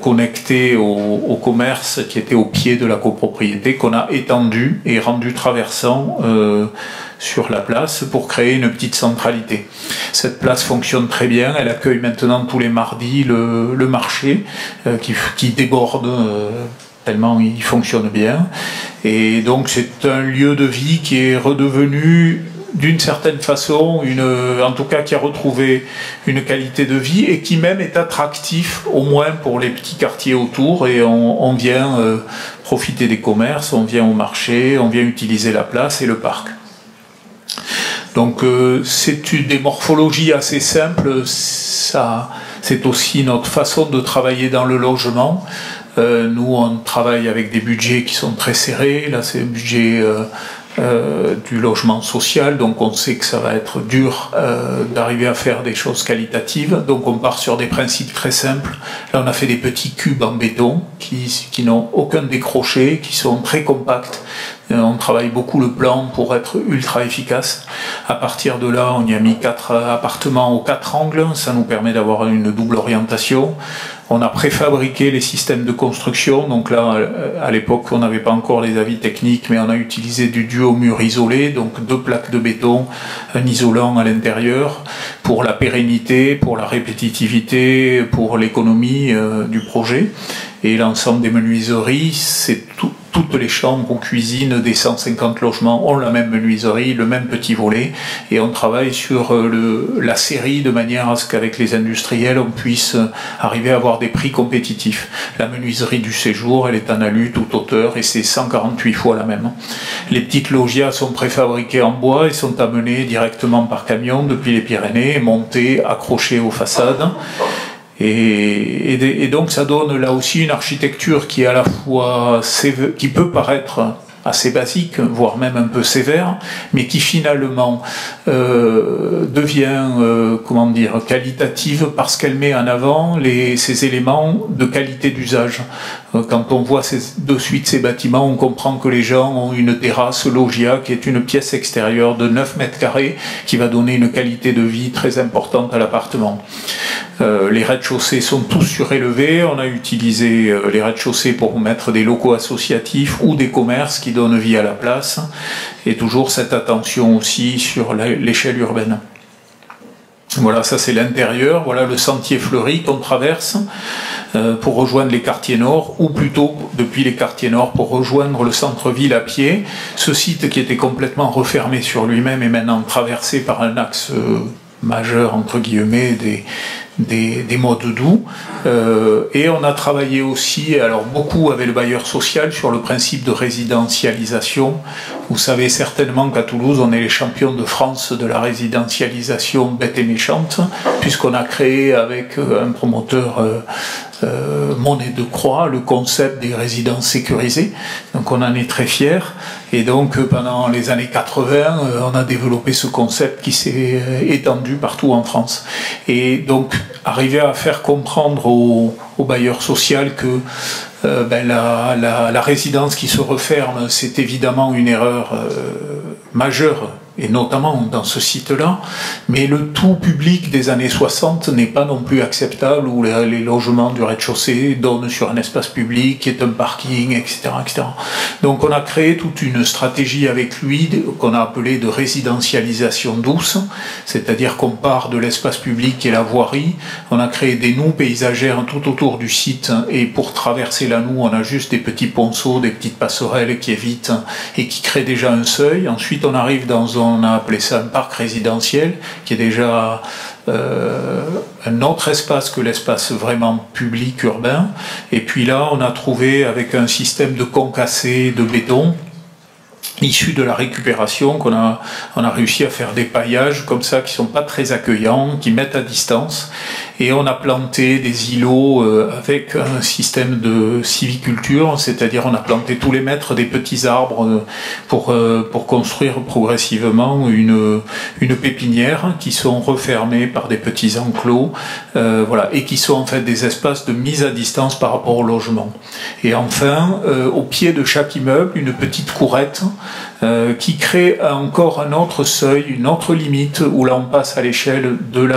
connectée au commerce qui était au pied de la copropriété, qu'on a étendu et rendu traversant sur la place pour créer une petite centralité. Cette place fonctionne très bien, elle accueille maintenant tous les mardis le marché qui déborde tellement il fonctionne bien. Et donc c'est un lieu de vie qui est redevenu d'une certaine façon, en tout cas qui a retrouvé une qualité de vie et qui même est attractif, au moins pour les petits quartiers autour, et on vient profiter des commerces, on vient au marché, on vient utiliser la place et le parc. Donc c'est des morphologies assez simples, c'est aussi notre façon de travailler dans le logement. Nous, on travaille avec des budgets qui sont très serrés. Là, c'est le budget du logement social, donc on sait que ça va être dur d'arriver à faire des choses qualitatives. Donc on part sur des principes très simples. Là, on a fait des petits cubes en béton qui n'ont aucun décroché, qui sont très compacts. On travaille beaucoup le plan pour être ultra efficace. À partir de là, on y a mis 4 appartements aux 4 angles. Ça nous permet d'avoir une double orientation. On a préfabriqué les systèmes de construction. Donc là, à l'époque, on n'avait pas encore les avis techniques, mais on a utilisé du duo mur isolé, donc 2 plaques de béton, un isolant à l'intérieur, pour la pérennité, pour la répétitivité, pour l'économie du projet. Et l'ensemble des menuiseries, c'est toutes les chambres ou cuisines des 150 logements ont la même menuiserie, le même petit volet, et on travaille sur la série de manière à ce qu'avec les industriels, on puisse arriver à avoir des prix compétitifs. La menuiserie du séjour, elle est en alu toute hauteur, et c'est 148 fois la même. Les petites loggias sont préfabriquées en bois et sont amenées directement par camion depuis les Pyrénées, montées, accrochées aux façades. Et donc ça donne là aussi une architecture qui est à la fois qui peut paraître assez basique, voire même un peu sévère, mais qui finalement devient qualitative parce qu'elle met en avant ces éléments de qualité d'usage. Quand on voit de suite ces bâtiments, on comprend que les gens ont une terrasse loggia qui est une pièce extérieure de 9 mètres carrés qui va donner une qualité de vie très importante à l'appartement. Les rez-de-chaussée sont tous surélevés. On a utilisé les rez-de-chaussée pour mettre des locaux associatifs ou des commerces qui donnent vie à la place. Et toujours cette attention aussi sur l'échelle urbaine. Voilà, ça c'est l'intérieur. Voilà le sentier fleuri qu'on traverse pour rejoindre les quartiers nord, ou plutôt depuis les quartiers nord pour rejoindre le centre-ville à pied. Ce site qui était complètement refermé sur lui-même est maintenant traversé par un axe majeur, entre guillemets, des modes doux. Et on a travaillé aussi, alors beaucoup avec le bailleur social, sur le principe de résidentialisation. Vous savez certainement qu'à Toulouse, on est les champions de France de la résidentialisation bête et méchante, puisqu'on a créé avec un promoteur Monet de Croix le concept des résidences sécurisées. Donc on en est très fiers. Et donc pendant les années 80, on a développé ce concept qui s'est étendu partout en France. Et donc arriver à faire comprendre au bailleur social que la résidence qui se referme, c'est évidemment une erreur majeure, et notamment dans ce site-là, mais le tout public des années 60 n'est pas non plus acceptable, où les logements du rez-de-chaussée donnent sur un espace public qui est un parking, etc., etc. Donc on a créé toute une stratégie avec lui qu'on a appelée de résidentialisation douce, c'est-à-dire qu'on part de l'espace public et la voirie, on a créé des noues paysagères tout autour du site, et pour traverser la noue, on a juste des petits ponceaux, des petites passerelles qui évitent et qui créent déjà un seuil. Ensuite on arrive on a appelé ça un parc résidentiel, qui est déjà un autre espace que l'espace vraiment public urbain. Et puis là, on a trouvé, avec un système de concassé de béton, issu de la récupération, on a réussi à faire des paillages comme ça, qui sont pas très accueillants, qui mettent à distance. Et on a planté des îlots avec un système de civiculture, c'est-à-dire on a planté tous les mètres des petits arbres pour construire progressivement une pépinière qui sont refermés par des petits enclos, voilà, et qui sont en fait des espaces de mise à distance par rapport au logement. Et enfin, au pied de chaque immeuble, une petite courette qui crée encore un autre seuil, une autre limite, où là on passe à l'échelle de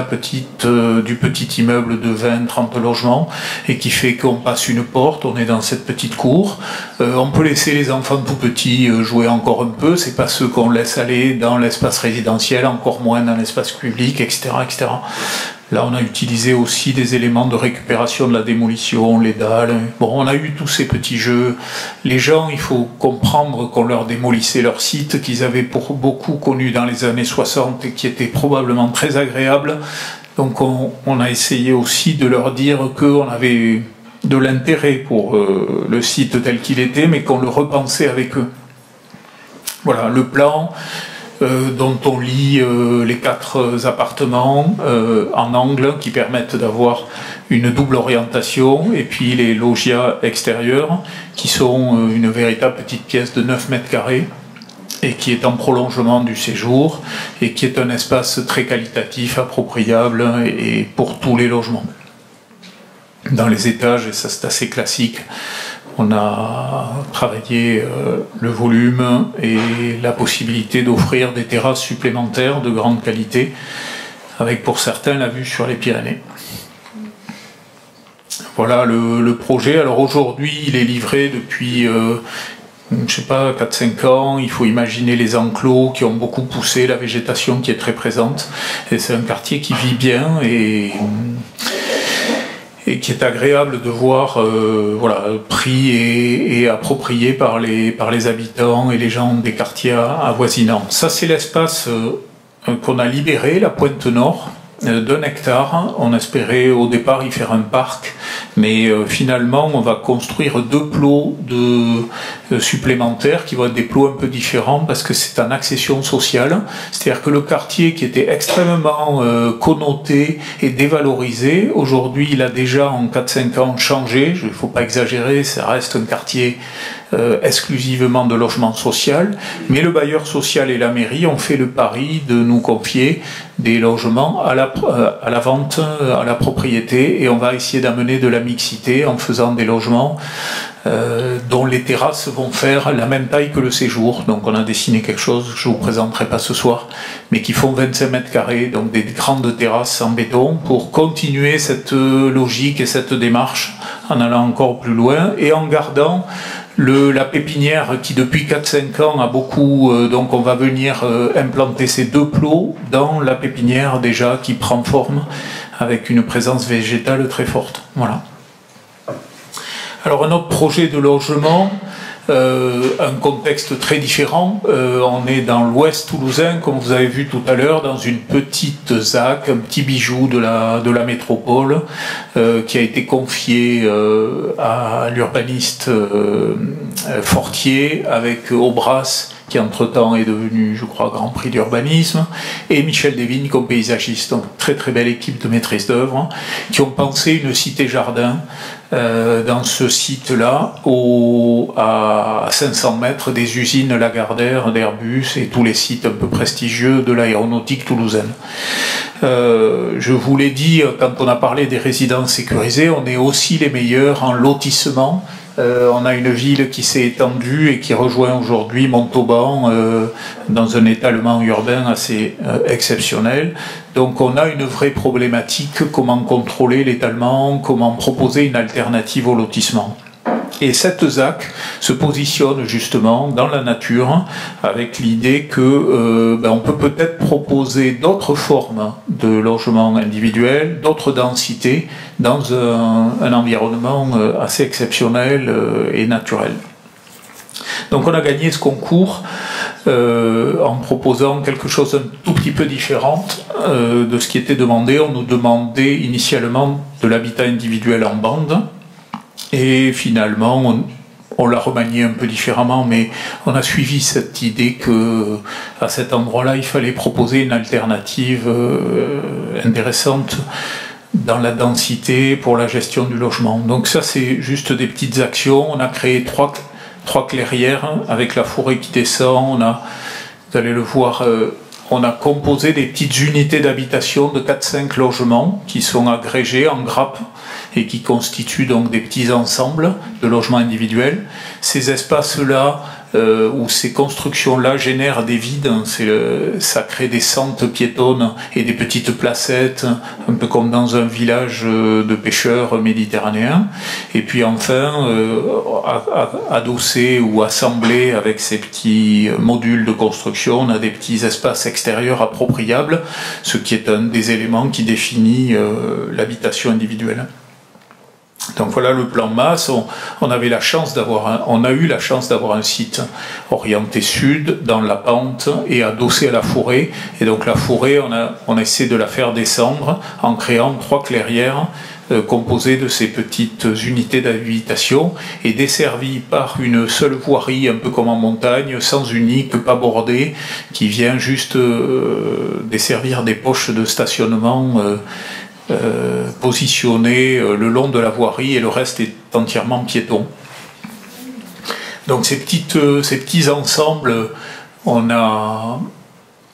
du petit immeuble de 20-30 logements, et qui fait qu'on passe une porte, on est dans cette petite cour, on peut laisser les enfants tout petits jouer encore un peu, c'est pas ceux qu'on laisse aller dans l'espace résidentiel, encore moins dans l'espace public, etc., etc. Là, on a utilisé aussi des éléments de récupération de la démolition, les dalles. Bon, on a eu tous ces petits jeux. Les gens, il faut comprendre qu'on leur démolissait leur site, qu'ils avaient pour beaucoup connu dans les années 60 et qui était probablement très agréable. Donc, on a essayé aussi de leur dire qu'on avait de l'intérêt pour le site tel qu'il était, mais qu'on le repensait avec eux. Voilà, le plan dont on lit les 4 appartements en angle qui permettent d'avoir une double orientation, et puis les loggias extérieurs qui sont une véritable petite pièce de 9 mètres carrés et qui est en prolongement du séjour et qui est un espace très qualitatif, appropriable et pour tous les logements. Dans les étages, et ça c'est assez classique, on a travaillé le volume et la possibilité d'offrir des terrasses supplémentaires de grande qualité, avec pour certains la vue sur les Pyrénées. Voilà le projet. Alors aujourd'hui, il est livré depuis, je sais pas, 4-5 ans. Il faut imaginer les enclos qui ont beaucoup poussé, la végétation qui est très présente. Et c'est un quartier qui vit bien et qui est agréable de voir voilà, pris et approprié par les habitants et les gens des quartiers avoisinants. Ça, c'est l'espace qu'on a libéré, la Pointe Nord, d'1 hectare. On espérait au départ y faire un parc, mais finalement on va construire 2 plots supplémentaires qui vont être des plots un peu différents parce que c'est en accession sociale. C'est-à-dire que le quartier qui était extrêmement connoté et dévalorisé, aujourd'hui il a déjà en 4-5 ans changé. Il ne faut pas exagérer, ça reste un quartier exclusivement de logement social, mais le bailleur social et la mairie ont fait le pari de nous confier des logements à la vente, à la propriété, et on va essayer d'amener de la mixité en faisant des logements dont les terrasses vont faire la même taille que le séjour. Donc on a dessiné quelque chose que je ne vous présenterai pas ce soir, mais qui font 25 mètres carrés, donc des grandes terrasses en béton, pour continuer cette logique et cette démarche en allant encore plus loin et en gardant la pépinière qui depuis 4-5 ans a beaucoup, donc on va venir implanter ces 2 plots dans la pépinière déjà qui prend forme avec une présence végétale très forte. Voilà. Alors un autre projet de logement, un contexte très différent. On est dans l'ouest toulousain, comme vous avez vu tout à l'heure, dans une petite ZAC, un petit bijou de la métropole, qui a été confié à l'urbaniste Fortier, avec Aubras, qui entre-temps est devenu, je crois, Grand Prix d'urbanisme, et Michel Desvignes comme paysagiste. Donc très très belle équipe de maîtrise d'œuvre, qui ont pensé une cité-jardin dans ce site-là, à 500 mètres des usines Lagardère, d'Airbus et tous les sites un peu prestigieux de l'aéronautique toulousaine. Je vous l'ai dit, quand on a parlé des résidences sécurisées, on est aussi les meilleurs en lotissement. On a une ville qui s'est étendue et qui rejoint aujourd'hui Montauban dans un étalement urbain assez exceptionnel. Donc on a une vraie problématique, comment contrôler l'étalement, comment proposer une alternative au lotissement. Et cette ZAC se positionne justement dans la nature avec l'idée que on peut peut-être proposer d'autres formes de logement individuel, d'autres densités dans un environnement assez exceptionnel et naturel. Donc on a gagné ce concours en proposant quelque chose un tout petit peu différent de ce qui était demandé. On nous demandait initialement de l'habitat individuel en bande. Et finalement, on l'a remanié un peu différemment, mais on a suivi cette idée que, à cet endroit-là, il fallait proposer une alternative intéressante dans la densité pour la gestion du logement. Donc ça, c'est juste des petites actions. On a créé trois clairières avec la forêt qui descend. Vous allez le voir, on a composé des petites unités d'habitation de 4-5 logements qui sont agrégés en grappes et qui constituent donc des petits ensembles de logements individuels. Ces espaces-là, ou ces constructions-là génèrent des vides, ça crée des sentes piétonnes et des petites placettes, un peu comme dans un village de pêcheurs méditerranéens. Et puis enfin, adossés ou assemblés avec ces petits modules de construction, on a des petits espaces extérieurs appropriables, ce qui est un des éléments qui définit l'habitation individuelle. Donc voilà le plan masse. On a eu la chance d'avoir un site orienté sud, dans la pente et adossé à la forêt. Et donc la forêt, on a essayé de la faire descendre en créant 3 clairières composées de ces petites unités d'habitation et desservies par une seule voirie, un peu comme en montagne, sens unique, pas bordée, qui vient juste desservir des poches de stationnement positionné le long de la voirie et le reste est entièrement piéton. Donc ces petits ensembles, on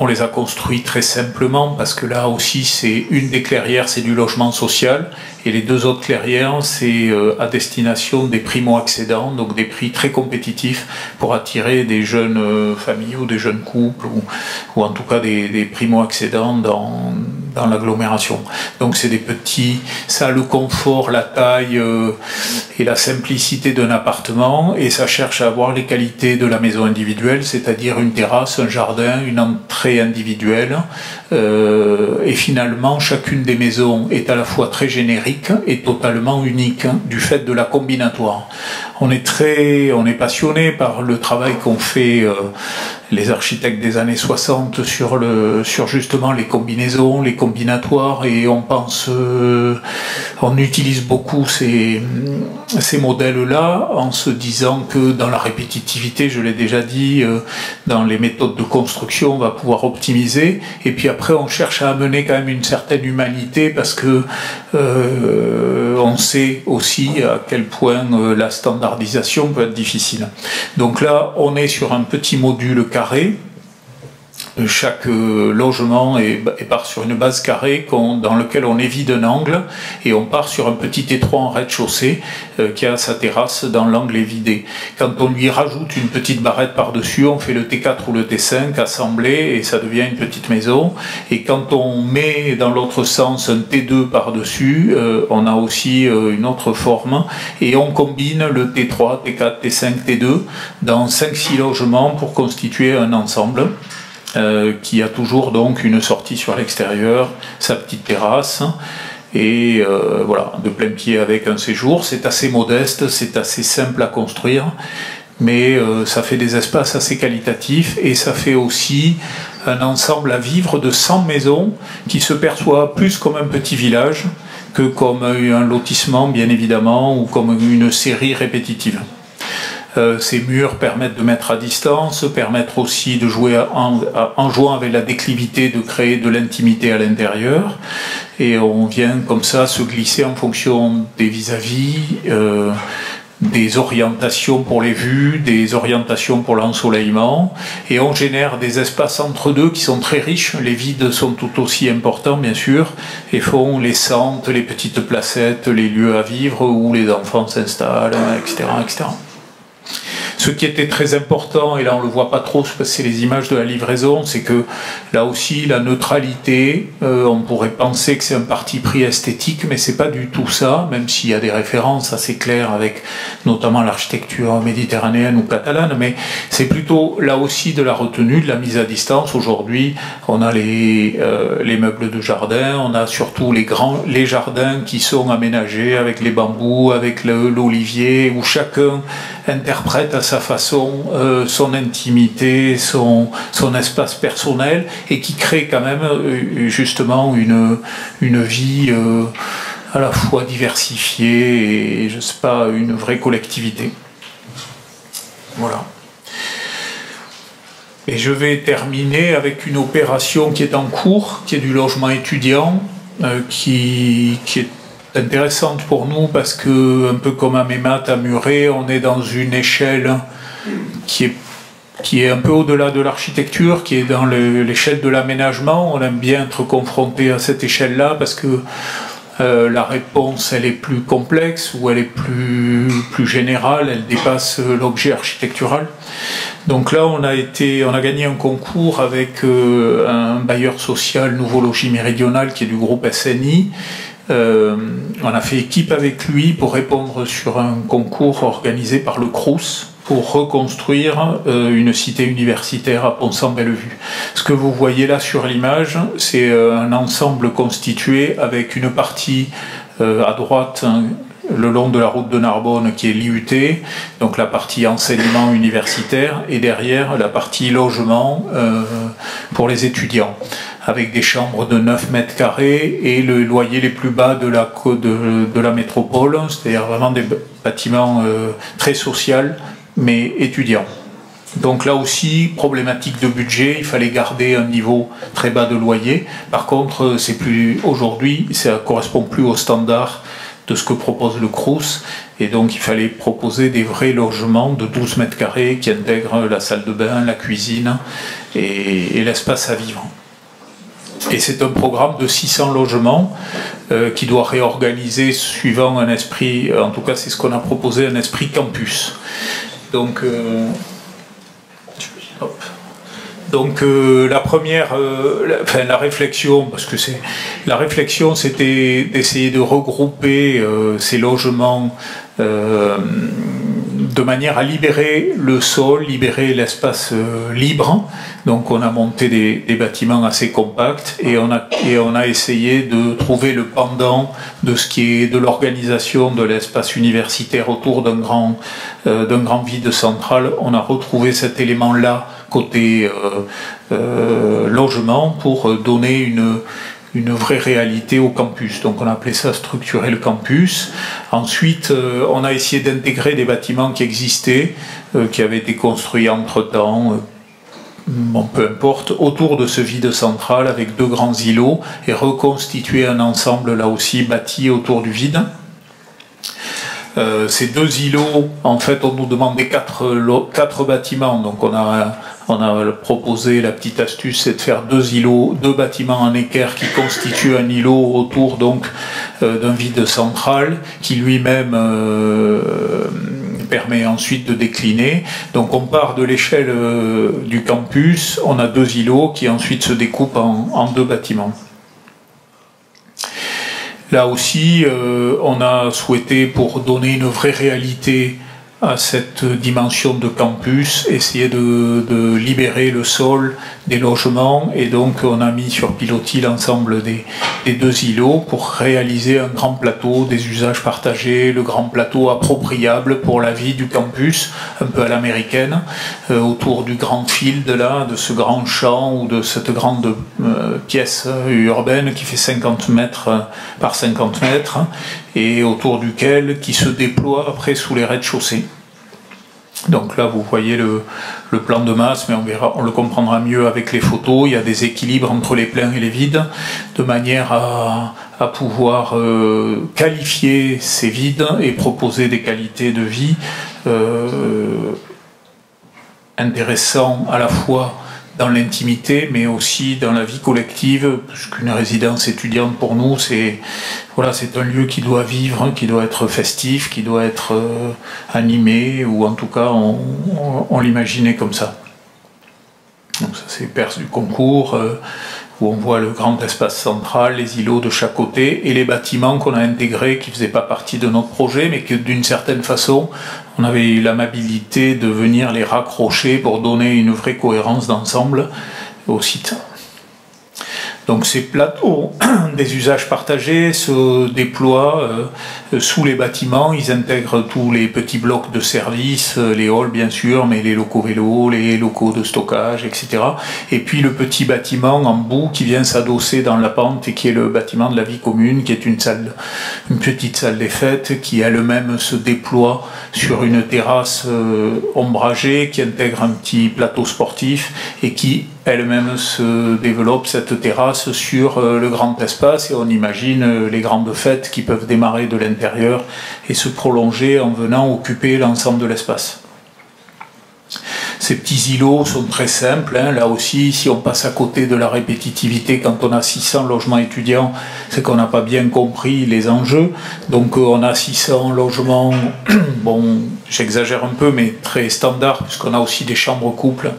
les a construits très simplement parce que là aussi c'est une des clairières, c'est du logement social et les 2 autres clairières c'est à destination des primo-accédants, donc des prix très compétitifs pour attirer des jeunes familles ou des jeunes couples ou en tout cas des primo-accédants dans l'agglomération. Donc c'est des petits, ça a le confort, la taille et la simplicité d'un appartement et ça cherche à avoir les qualités de la maison individuelle, c'est-à-dire une terrasse, un jardin, une entrée individuelle et finalement chacune des maisons est à la fois très générique et totalement unique du fait de la combinatoire. On est passionné par le travail qu'ont fait les architectes des années 60 sur justement les combinaisons, les combinatoires, et on utilise beaucoup ces modèles-là en se disant que dans la répétitivité, je l'ai déjà dit, dans les méthodes de construction, on va pouvoir optimiser, et puis après on cherche à amener quand même une certaine humanité, parce que on sait aussi à quel point la standardisation peut être difficile. Donc là, on est sur un petit module carré. Chaque logement part sur une base carrée dans lequel on évite un angle, et on part sur un petit T3 en rez-de-chaussée qui a sa terrasse dans l'angle évidé. Quand on lui rajoute une petite barrette par-dessus, on fait le T4 ou le T5 assemblé et ça devient une petpetite maison. Et quand on met dans l'autre sens un T2 par-dessus, on a aussi une autre forme, et on combine le T3, T4, T5, T2 dans 5-6 logements pour constituer un ensemble. Qui a toujours donc une sortie sur l'extérieur, sa petite terrasse, et voilà, de plein pied avec un séjour. C'est assez modeste, c'est assez simple à construire, mais ça fait des espaces assez qualitatifs, et ça fait aussi un ensemble à vivre de 100 maisons qui se perçoit plus comme un petit village que comme un lotissement, bien évidemment, ou comme une série répétitive. Ces murs permettent de mettre à distance, permettent aussi de jouer en jouant avec la déclivité, de créer de l'intimité à l'intérieur, et on vient comme ça se glisser en fonction des vis-à-vis, des orientations pour les vues, des orientations pour l'ensoleillement, et on génère des espaces entre deux qui sont très riches. Les vides sont tout aussi importants, bien sûr, et font les centres, les petites placettes, les lieux à vivre où les enfants s'installent, etc., etc. Ce qui était très important, et là on ne le voit pas trop parce que c'est les images de la livraison, c'est que là aussi la neutralité, on pourrait penser que c'est un parti pris esthétique, mais c'est pas du tout ça, même s'il y a des références assez claires avec notamment l'architecture méditerranéenne ou catalane, mais c'est plutôt là aussi de la retenue, de la mise à distance. Aujourd'hui, on a les meubles de jardin, on a surtout les jardins qui sont aménagés avec les bambous, avec l'olivier, où chacun interprète à sa façon son intimité, son espace personnel, et qui crée quand même justement une vie à la fois diversifiée et, je sais pas, une vraie collectivité. Voilà. Et je vais terminer avec une opération qui est en cours, qui est du logement étudiant, qui est intéressante pour nous parce que, un peu comme à Meymath, à Muret, on est dans une échelle qui est un peu au-delà de l'architecture, qui est dans l'échelle de l'aménagement. On aime bien être confronté à cette échelle-là parce que la réponse, elle est plus complexe, ou elle est plus générale, elle dépasse l'objet architectural. Donc là, on a gagné un concours avec un bailleur social, Nouveau Logis Méridional, qui est du groupe SNI. On a fait équipe avec lui pour répondre sur un concours organisé par le Crous pour reconstruire une cité universitaire à Pont-Saint-Bellevue. Ce que vous voyez là sur l'image, c'est un ensemble constitué avec une partie à droite, le long de la route de Narbonne, qui est l'IUT, donc la partie enseignement universitaire, et derrière la partie logement pour les étudiants, avec des chambres de 9 mètres carrés et le loyer les plus bas de la métropole, c'est-à-dire vraiment des bâtiments très sociaux, mais étudiants. Donc là aussi, problématique de budget, il fallait garder un niveau très bas de loyer. Par contre, aujourd'hui, ça ne correspond plus aux standards de ce que propose le Crous, et donc il fallait proposer des vrais logements de 12 mètres carrés qui intègrent la salle de bain, la cuisine et l'espace à vivre. Et c'est un programme de 600 logements qui doit réorganiser suivant un esprit, en tout cas c'est ce qu'on a proposé, un esprit campus. Donc, la première, la réflexion, parce que la réflexion, c'était d'essayer de regrouper ces logements de manière à libérer le sol, libérer l'espace libre. Donc on a monté des bâtiments assez compacts, et on a essayé de trouver le pendant de ce qui est de l'organisation de l'espace universitaire autour d'un grand vide central. On a retrouvé cet élément-là côté logement pour donner une vraie réalité au campus. Donc on a appelé ça structurer le campus. Ensuite, on a essayé d'intégrer des bâtiments qui existaient, qui avaient été construits entre-temps, bon, peu importe, autour de ce vide central avec 2 grands îlots et reconstituer un ensemble là aussi bâti autour du vide. Ces 2 îlots, en fait, on nous demandait 4 bâtiments, donc on a proposé, la petite astuce, c'est de faire 2 îlots, 2 bâtiments en équerre qui constituent un îlot autour donc d'un vide central qui lui-même permet ensuite de décliner. Donc on part de l'échelle du campus, on a 2 îlots qui ensuite se découpent en 2 bâtiments. Là aussi, on a souhaité, pour donner une vraie réalité à cette dimension de campus, essayer de libérer le sol des logements, et donc on a mis sur pilotis l'ensemble des 2 îlots pour réaliser un grand plateau des usages partagés, le grand plateau appropriable pour la vie du campus, un peu à l'américaine, autour du grand field là, de ce grand champ ou de cette grande pièce urbaine qui fait 50 mètres par 50 mètres, et autour duquel qui se déploie après sous les rez-de-chaussée. Donc là, vous voyez le plan de masse, mais on le comprendra mieux avec les photos. Il y a des équilibres entre les pleins et les vides, de manière à pouvoir qualifier ces vides et proposer des qualités de vie intéressantes à la fois dans l'intimité, mais aussi dans la vie collective, puisqu'une résidence étudiante pour nous, c'est un lieu qui doit vivre, qui doit être festif, qui doit être animé, ou en tout cas on l'imaginait comme ça. Donc ça c'est Perse du Concours, où on voit le grand espace central, les îlots de chaque côté, et les bâtiments qu'on a intégrés, qui ne faisaient pas partie de notre projet, mais que d'une certaine façon, on avait eu l'amabilité de venir les raccrocher pour donner une vraie cohérence d'ensemble au site. Donc ces plateaux des usages partagés se déploient sous les bâtiments, ils intègrent tous les petits blocs de services, les halls bien sûr, mais les locaux vélos, les locaux de stockage, etc. Et puis le petit bâtiment en bout qui vient s'adosser dans la pente et qui est le bâtiment de la vie commune, qui est une petite salle des fêtes qui elle-même se déploie sur une terrasse ombragée qui intègre un petit plateau sportif et qui elle-même se développe, cette terrasse, sur le grand espace, et on imagine les grandes fêtes qui peuvent démarrer de l'intérieur et se prolonger en venant occuper l'ensemble de l'espace. Ces petits îlots sont très simples, hein. Là aussi, si on passe à côté de la répétitivité, quand on a 600 logements étudiants, c'est qu'on n'a pas bien compris les enjeux. Donc on a 600 logements, bon, j'exagère un peu, mais très standard, puisqu'on a aussi des chambres couples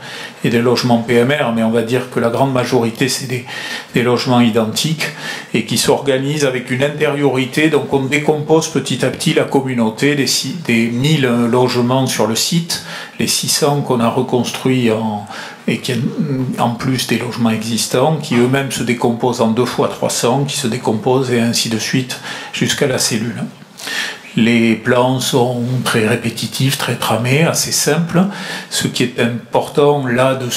et des logements PMR, mais on va dire que la grande majorité, c'est des logements identiques, et qui s'organisent avec une intériorité. Donc on décompose petit à petit la communauté, des 1000 logements sur le site, les 600 qu'on a reconstruits et qui en plus des logements existants, qui eux-mêmes se décomposent en 2 fois 300, qui se décomposent, et ainsi de suite jusqu'à la cellule. Les plans sont très répétitifs, très tramés, assez simples. Ce qui est important là de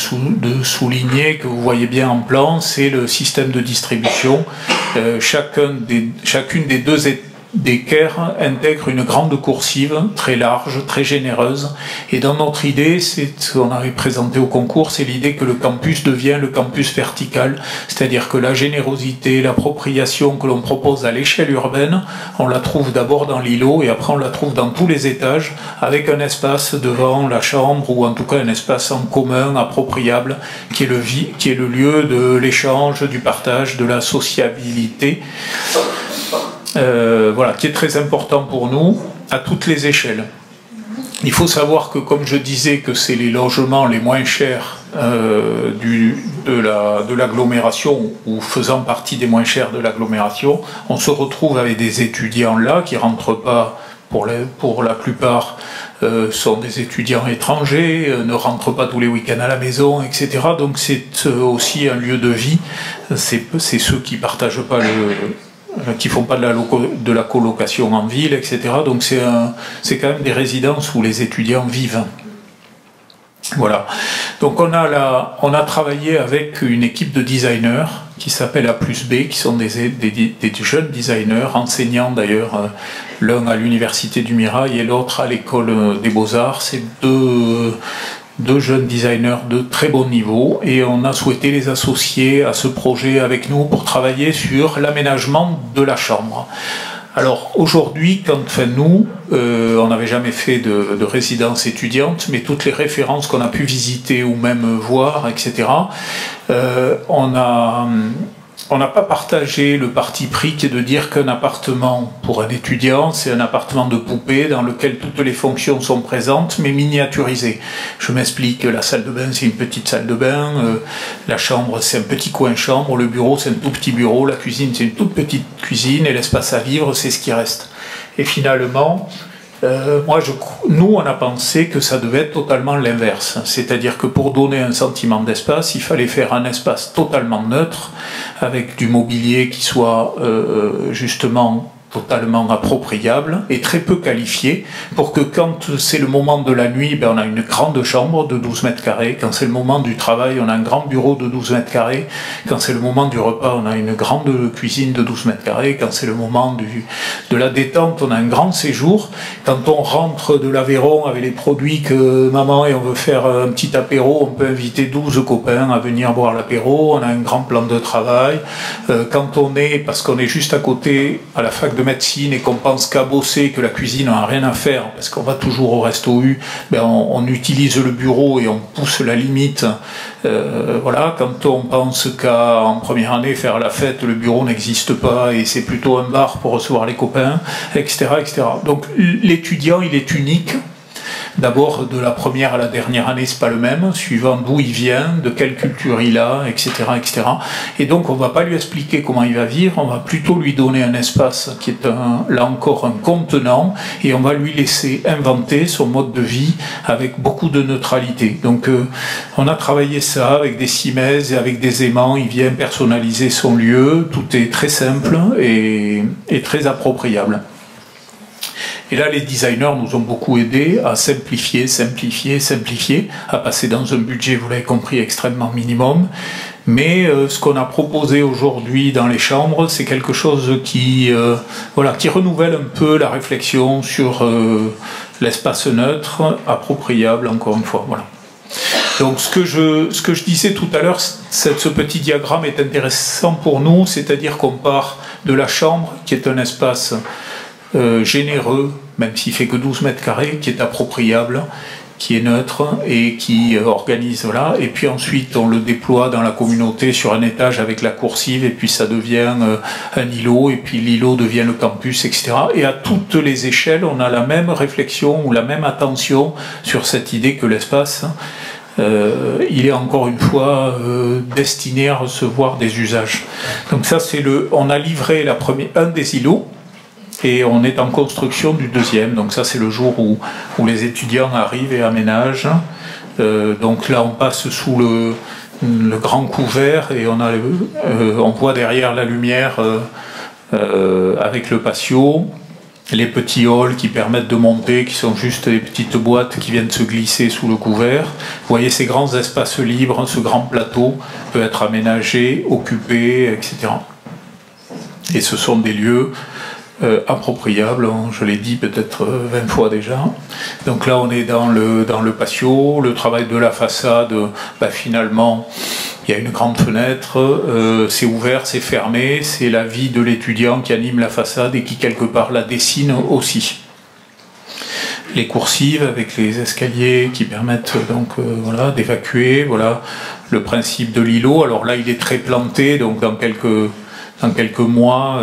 souligner, que vous voyez bien en plan, c'est le système de distribution. Chacune des 2 d'équerre intègre une grande coursive très large, très généreuse, et dans notre idée, c'est ce qu'on avait présenté au concours, c'est l'idée que le campus devient le campus vertical, c'est-à-dire que la générosité, l'appropriation que l'on propose à l'échelle urbaine, on la trouve d'abord dans l'îlot et après on la trouve dans tous les étages, avec un espace devant la chambre, ou en tout cas un espace en commun appropriable, qui est le lieu de l'échange, du partage, de la sociabilité. Voilà, qui est très important pour nous à toutes les échelles. Il faut savoir que, comme je disais, que c'est les logements les moins chers de l'agglomération, ou faisant partie des moins chers de l'agglomération, on se retrouve avec des étudiants là qui ne rentrent pas, pour la plupart, sont des étudiants étrangers, ne rentrent pas tous les week-ends à la maison, etc. Donc c'est aussi un lieu de vie. C'est ceux qui partagent pas qui font pas de la colocation en ville, etc. Donc c'est quand même des résidences où les étudiants vivent. Voilà. Donc on a travaillé avec une équipe de designers qui s'appelle A+B, qui sont des jeunes designers, enseignants d'ailleurs, l'un à l'université du Mirail et l'autre à l'école des Beaux-Arts. C'est deux jeunes designers de très bon niveau, et on a souhaité les associer à ce projet avec nous pour travailler sur l'aménagement de la chambre. Alors aujourd'hui, nous, on n'avait jamais fait de résidence étudiante, mais toutes les références qu'on a pu visiter ou même voir, etc., on n'a pas partagé le parti pris qui est de dire qu'un appartement pour un étudiant, c'est un appartement de poupée dans lequel toutes les fonctions sont présentes, mais miniaturisées. Je m'explique, la salle de bain, c'est une petite salle de bain, la chambre, c'est un petit coin chambre, le bureau, c'est un tout petit bureau, la cuisine, c'est une toute petite cuisine, et l'espace à vivre, c'est ce qui reste. Et finalement, nous, on a pensé que ça devait être totalement l'inverse. C'est-à-dire que pour donner un sentiment d'espace, il fallait faire un espace totalement neutre, avec du mobilier qui soit justement totalement appropriable et très peu qualifié, pour que quand c'est le moment de la nuit, on a une grande chambre de 12 mètres carrés, quand c'est le moment du travail, on a un grand bureau de 12 mètres carrés, quand c'est le moment du repas, on a une grande cuisine de 12 mètres carrés, quand c'est le moment de la détente, on a un grand séjour, quand on rentre de l'Aveyron avec les produits que maman et on veut faire un petit apéro, on peut inviter 12 copains à venir boire l'apéro, on a un grand plan de travail, quand on est, parce qu'on est juste à côté, à la fac de médecine, et qu'on pense qu'à bosser, que la cuisine n'a rien à faire, parce qu'on va toujours au resto U, on utilise le bureau et on pousse la limite. Voilà, quand on pense qu'en première année, faire la fête, le bureau n'existe pas, et c'est plutôt un bar pour recevoir les copains, etc., etc. Donc l'étudiant, il est unique. D'abord, de la première à la dernière année, c'est pas le même, suivant d'où il vient, de quelle culture il a, etc., etc. Et donc, on va pas lui expliquer comment il va vivre, on va plutôt lui donner un espace qui est là encore un contenant, et on va lui laisser inventer son mode de vie avec beaucoup de neutralité. Donc, on a travaillé ça avec des cimaises et avec des aimants, il vient personnaliser son lieu, tout est très simple et très appropriable. Et là, les designers nous ont beaucoup aidés à simplifier, à passer dans un budget, vous l'avez compris, extrêmement minimum. Mais ce qu'on a proposé aujourd'hui dans les chambres, c'est quelque chose qui renouvelle un peu la réflexion sur l'espace neutre, appropriable, encore une fois. Voilà. Donc ce que je disais tout à l'heure, ce petit diagramme est intéressant pour nous, c'est-à-dire qu'on part de la chambre, qui est un espace généreux, même s'il fait que 12 mètres carrés, qui est appropriable, qui est neutre et qui organise, voilà. Et puis ensuite on le déploie dans la communauté sur un étage avec la coursive, et puis ça devient un îlot, et puis l'îlot devient le campus, etc. Et à toutes les échelles, on a la même réflexion ou la même attention sur cette idée que l'espace, il est encore une fois destiné à recevoir des usages. Donc ça, on a livré un des îlots, et on est en construction du deuxième. Donc ça, c'est le jour où les étudiants arrivent et aménagent. Donc là, on passe sous le grand couvert, et on voit derrière la lumière avec le patio, les petits halls qui permettent de monter, qui sont juste des petites boîtes qui viennent se glisser sous le couvert. Vous voyez ces grands espaces libres, ce grand plateau peut être aménagé, occupé, etc. Et ce sont des lieux appropriable, je l'ai dit peut-être 20 fois déjà. Donc là on est dans le patio, le travail de la façade, finalement il y a une grande fenêtre, c'est ouvert, c'est fermé, c'est la vie de l'étudiant qui anime la façade et qui quelque part la dessine aussi. Les coursives avec les escaliers qui permettent donc d'évacuer, voilà le principe de l'îlot. Alors là il est très planté, donc dans quelques mois,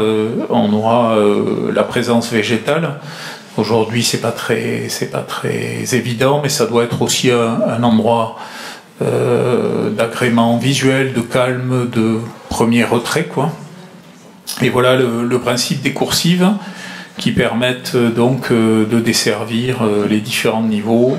on aura la présence végétale. Aujourd'hui, c'est pas très évident, mais ça doit être aussi un endroit d'agrément visuel, de calme, de premier retrait, quoi. Et voilà le principe des coursives qui permettent donc de desservir les différents niveaux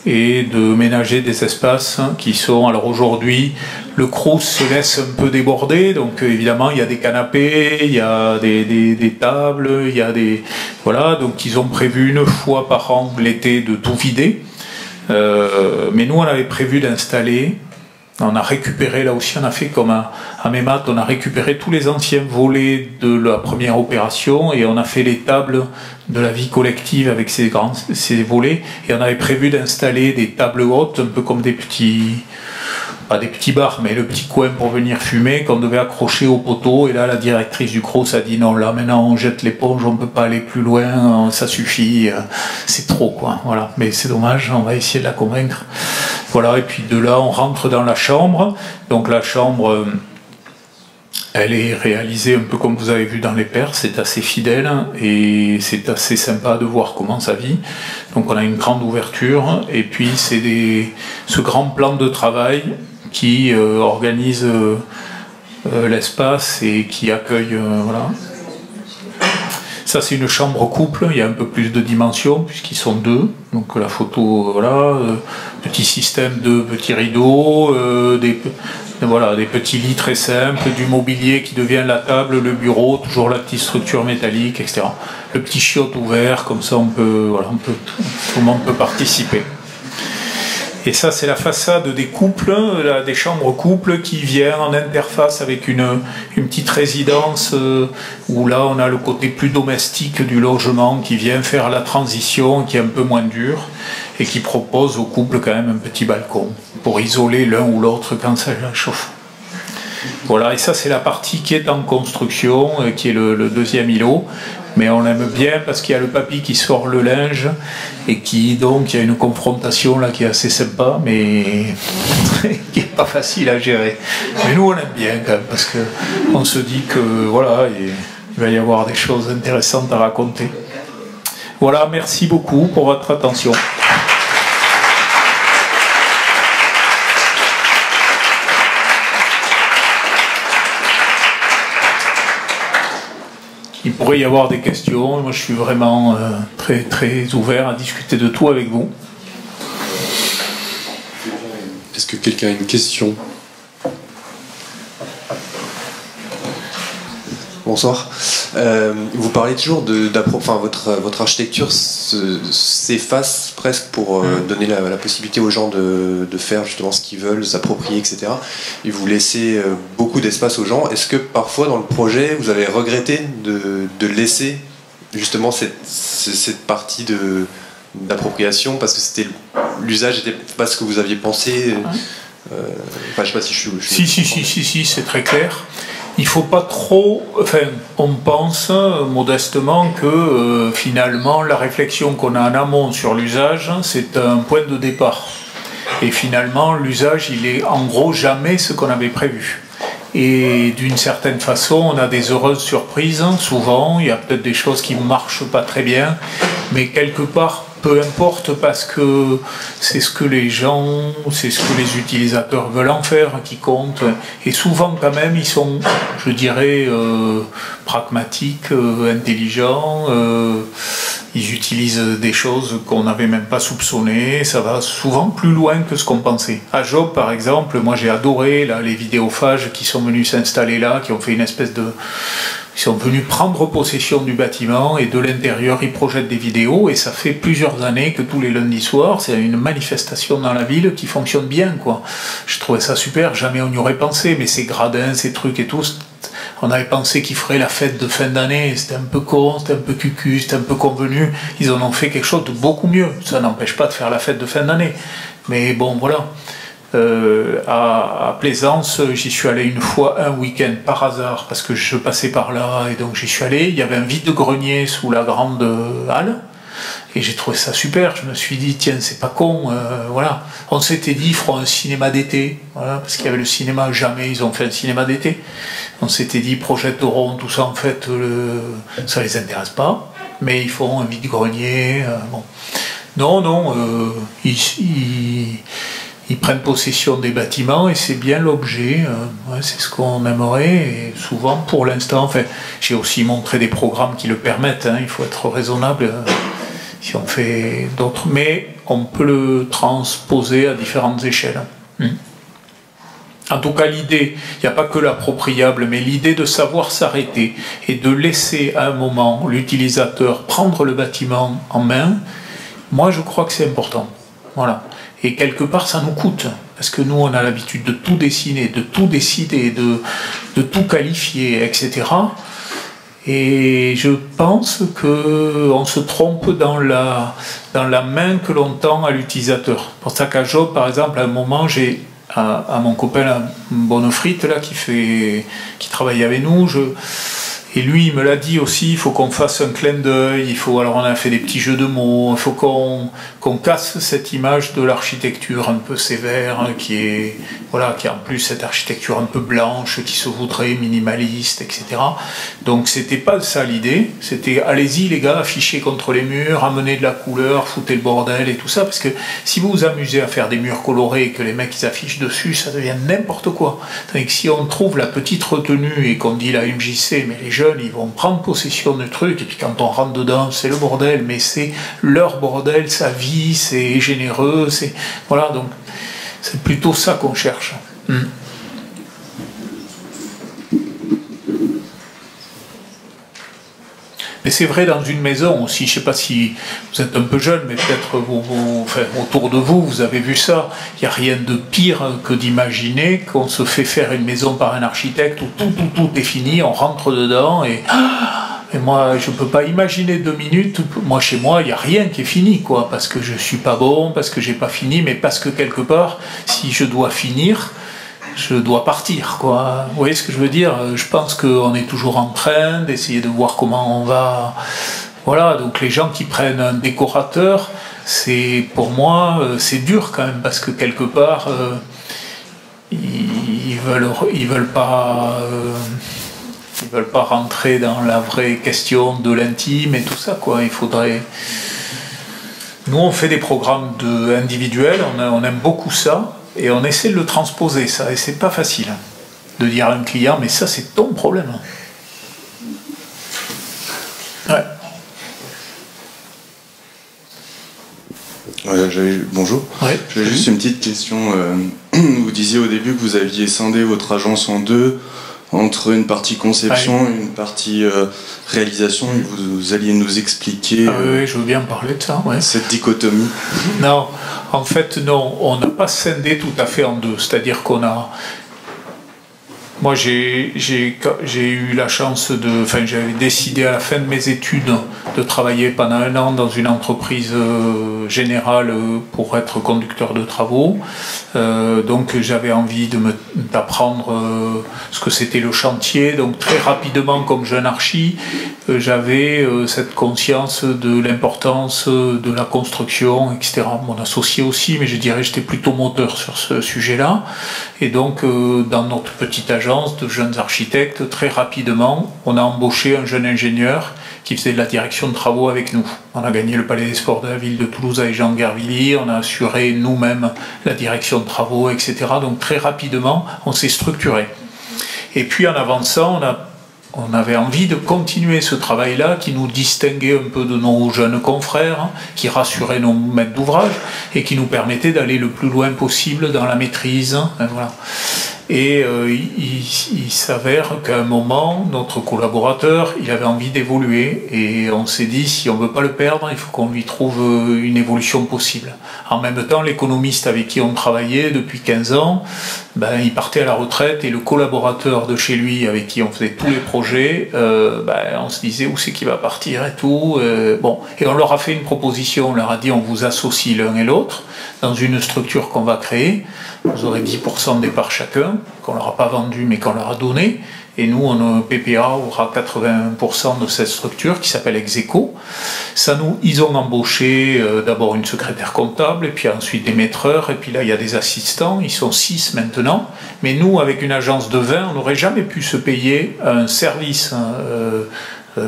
et de ménager des espaces qui sont... Alors aujourd'hui, le Crous se laisse un peu déborder, donc évidemment il y a des canapés, il y a des tables, il y a des... Voilà, donc ils ont prévu une fois par an l'été de tout vider. Mais nous, on avait prévu d'installer, on a récupéré, là aussi on a fait comme à Meymath, on a récupéré tous les anciens volets de la première opération et on a fait les tables de la vie collective avec ces volets, et on avait prévu d'installer des tables hautes, un peu comme des petits, pas des petits bars, mais le petit coin pour venir fumer qu'on devait accrocher au poteau. Et là, la directrice du CROS a dit non, là maintenant on jette l'éponge, on ne peut pas aller plus loin, ça suffit, c'est trop quoi. Voilà. Mais c'est dommage, on va essayer de la convaincre. Voilà, et puis de là on rentre dans la chambre. Donc la chambre, elle est réalisée un peu comme vous avez vu dans les pairs, c'est assez fidèle et c'est assez sympa de voir comment ça vit. Donc on a une grande ouverture et puis c'est ce grand plan de travail qui organise l'espace et qui accueille, voilà. Ça c'est une chambre couple, il y a un peu plus de dimensions puisqu'ils sont deux. Donc la photo, voilà, petit système de petits rideaux, voilà, des petits lits très simples, du mobilier qui devient la table, le bureau, toujours la petite structure métallique, etc. Le petit chiotte ouvert, comme ça on peut, voilà, tout le monde peut participer. Et ça, c'est la façade des couples, des chambres couples qui vient en interface avec une petite résidence où là, on a le côté plus domestique du logement qui vient faire la transition, qui est un peu moins dur et qui propose aux couples quand même un petit balcon pour isoler l'un ou l'autre quand ça chauffe. Voilà, et ça, c'est la partie qui est en construction, qui est le deuxième îlot. Mais on l'aime bien parce qu'il y a le papy qui sort le linge et qui, donc, il y a une confrontation là qui est assez sympa, mais qui n'est pas facile à gérer. Mais nous, on l'aime bien quand même parce qu'on se dit que, voilà, il va y avoir des choses intéressantes à raconter. Voilà, merci beaucoup pour votre attention. Il pourrait y avoir des questions. Moi, je suis vraiment très, très ouvert à discuter de tout avec vous. Est-ce que quelqu'un a une question ? Bonsoir. Vous parlez toujours votre architecture s'efface presque pour donner la possibilité aux gens de faire justement ce qu'ils veulent, de s'approprier, etc. Et vous laissez beaucoup d'espace aux gens. Est-ce que parfois dans le projet, vous avez regretté de laisser justement cette partie d'appropriation parce que l'usage n'était pas ce que vous aviez pensé je sais pas si je suis... Si, c'est très clair. Il ne faut pas trop... Enfin, on pense modestement que finalement, la réflexion qu'on a en amont sur l'usage, c'est un point de départ. Et finalement, l'usage, il est en gros jamais ce qu'on avait prévu. Et d'une certaine façon, on a des heureuses surprises. Souvent, il y a peut-être des choses qui ne marchent pas très bien, mais quelque part, peu importe, parce que c'est ce que les gens, c'est ce que les utilisateurs veulent en faire qui compte. Et souvent, quand même, ils sont, je dirais, pragmatiques, intelligents. Ils utilisent des choses qu'on n'avait même pas soupçonnées. Ça va souvent plus loin que ce qu'on pensait. À Job, par exemple, moi j'ai adoré là, les vidéophages qui sont venus s'installer là, qui ont fait une espèce de... Ils sont venus prendre possession du bâtiment et de l'intérieur, ils projettent des vidéos et ça fait plusieurs années que tous les lundis soirs, c'est une manifestation dans la ville qui fonctionne bien, quoi. Je trouvais ça super, jamais on n'y aurait pensé, mais ces gradins, ces trucs et tout, on avait pensé qu'ils feraient la fête de fin d'année, c'était un peu con, c'était un peu cucu, c'était un peu convenu, ils en ont fait quelque chose de beaucoup mieux. Ça n'empêche pas de faire la fête de fin d'année, mais bon, voilà. À Plaisance, j'y suis allé une fois un week-end par hasard parce que je passais par là et donc j'y suis allé. Il y avait un vide-grenier sous la grande halle et j'ai trouvé ça super. Je me suis dit tiens, c'est pas con, voilà. On s'était dit ils feront un cinéma d'été, voilà, parce qu'il y avait le cinéma, jamais ils ont fait un cinéma d'été. On s'était dit projetteront tout ça, en fait ça les intéresse pas, mais ils feront un vide-grenier. Bon. Non, ils prennent possession des bâtiments et c'est bien l'objet, c'est ce qu'on aimerait. Et souvent, pour l'instant, enfin, j'ai aussi montré des programmes qui le permettent, il faut être raisonnable si on fait d'autres, mais on peut le transposer à différentes échelles. En tout cas, l'idée, il n'y a pas que l'appropriable, mais l'idée de savoir s'arrêter et de laisser à un moment l'utilisateur prendre le bâtiment en main, moi je crois que c'est important. Voilà. Et quelque part, ça nous coûte. Parce que nous, on a l'habitude de tout dessiner, de tout décider, de tout qualifier, etc. Et je pense qu'on se trompe dans la main que l'on tend à l'utilisateur. Pour ça qu'à Job, par exemple, à un moment, j'ai à mon copain Bonnefrite, là, qui travaille avec nous, et lui, il me l'a dit aussi, il faut qu'on fasse un clin d'œil, alors on a fait des petits jeux de mots, il faut qu'on casse cette image de l'architecture un peu sévère, hein, qui est en plus cette architecture un peu blanche, qui se voudrait minimaliste, etc. Donc c'était pas ça l'idée, c'était allez-y les gars, affichez contre les murs, amenez de la couleur, foutez le bordel et tout ça, parce que si vous vous amusez à faire des murs colorés et que les mecs ils affichent dessus, ça devient n'importe quoi. Tandis que si on trouve la petite retenue et qu'on dit la MJC, mais les jeunes, ils vont prendre possession du truc, et puis quand on rentre dedans, c'est le bordel, mais c'est leur bordel, sa vie, c'est généreux, voilà, donc c'est plutôt ça qu'on cherche. Mais c'est vrai dans une maison aussi, je ne sais pas si vous êtes un peu jeune, mais peut-être autour de vous, vous avez vu ça. Il n'y a rien de pire que d'imaginer qu'on se fait faire une maison par un architecte où tout est fini, on rentre dedans et moi, je ne peux pas imaginer 2 minutes. Moi, chez moi, il n'y a rien qui est fini, quoi, parce que je ne suis pas bon, parce que je n'ai pas fini, mais parce que quelque part, si je dois finir, je dois partir, quoi. Vous voyez ce que je veux dire? Je pense qu'on est toujours en train d'essayer de voir comment on va... Voilà, donc les gens qui prennent un décorateur, pour moi, c'est dur quand même, parce que quelque part, ils veulent pas rentrer dans la vraie question de l'intime et tout ça, quoi. Il faudrait... Nous, on fait des programmes individuels, on aime beaucoup ça, et on essaie de le transposer, ça, et c'est pas facile de dire à un client, mais ça, c'est ton problème. Ouais. Bonjour. Ouais, j'avais juste une petite question. Vous disiez au début que vous aviez scindé votre agence en deux, entre une partie conception et une partie réalisation, et vous alliez nous expliquer oui, je veux bien parler de ça. Ouais. Cette dichotomie. Non, en fait, non, on n'a pas scindé tout à fait en deux. C'est-à-dire qu'on a... Moi, j'ai eu la chance j'avais décidé à la fin de mes études de travailler pendant 1 an dans une entreprise générale pour être conducteur de travaux. Donc, j'avais envie d'apprendre ce que c'était le chantier. Donc, très rapidement, comme jeune archi, j'avais cette conscience de l'importance de la construction, etc. Mon associé aussi, mais je dirais que j'étais plutôt moteur sur ce sujet-là. Et donc, dans notre petite agence de jeunes architectes, très rapidement, on a embauché un jeune ingénieur qui faisait de la direction de travaux avec nous. On a gagné le Palais des Sports de la ville de Toulouse avec Jean Gervilly, on a assuré nous-mêmes la direction de travaux, etc. Donc très rapidement, on s'est structuré. Et puis en avançant, on avait envie de continuer ce travail-là qui nous distinguait un peu de nos jeunes confrères, qui rassurait nos maîtres d'ouvrage et qui nous permettait d'aller le plus loin possible dans la maîtrise. Voilà. Et il s'avère qu'à un moment, notre collaborateur, il avait envie d'évoluer et on s'est dit, si on ne veut pas le perdre, il faut qu'on lui trouve une évolution possible. En même temps, l'économiste avec qui on travaillait depuis 15 ans, il partait à la retraite et le collaborateur de chez lui avec qui on faisait tous les projets, on se disait où c'est qu'il va partir et tout. Et on leur a fait une proposition, on leur a dit on vous associe l'un et l'autre dans une structure qu'on va créer. Vous aurez 10% des parts chacun, qu'on leur a pas vendu mais qu'on leur a donné. Et nous, PPA aura 80% de cette structure qui s'appelle Execo. Ils ont embauché d'abord une secrétaire comptable, et puis ensuite des maîtreurs, et puis là, il y a des assistants. Ils sont 6 maintenant. Mais nous, avec une agence de vin, on n'aurait jamais pu se payer un service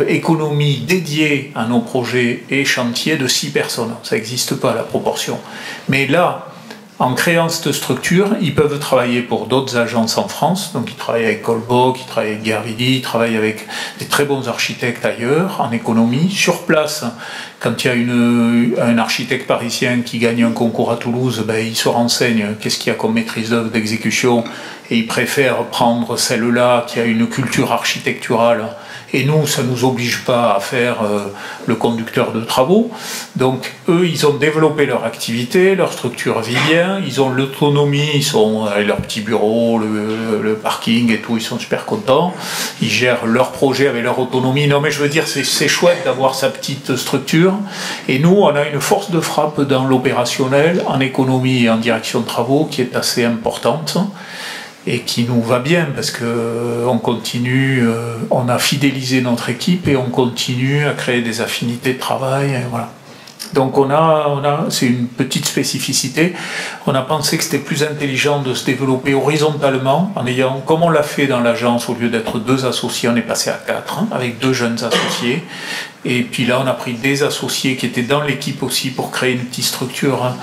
économie dédiée à nos projets et chantiers de 6 personnes. Ça n'existe pas, la proportion. Mais là, en créant cette structure, ils peuvent travailler pour d'autres agences en France. Donc ils travaillent avec Colboc, ils travaillent avec Gervilly, ils travaillent avec des très bons architectes ailleurs, en économie, sur place. place, quand il y a un architecte parisien qui gagne un concours à Toulouse, ben, il se renseigne qu'est-ce qu'il y a comme maîtrise d'œuvre d'exécution et il préfère prendre celle-là qui a une culture architecturale. Et nous, ça ne nous oblige pas à faire le conducteur de travaux. Donc, eux, ils ont développé leur activité, leur structure vit bien, ils ont l'autonomie, ils sont avec leur petit bureau, le parking et tout, ils sont super contents. Ils gèrent leur projet avec leur autonomie. Non, mais je veux dire, c'est chouette d'avoir sa petite structure. Et nous, on a une force de frappe dans l'opérationnel, en économie et en direction de travaux, qui est assez importante. Et qui nous va bien parce que on continue, on a fidélisé notre équipe et on continue à créer des affinités de travail. Et voilà. Donc c'est une petite spécificité. On a pensé que c'était plus intelligent de se développer horizontalement en ayant, comme on l'a fait dans l'agence, au lieu d'être 2 associés, on est passé à 4 avec 2 jeunes associés. Et puis là, on a pris des associés qui étaient dans l'équipe aussi pour créer une petite structure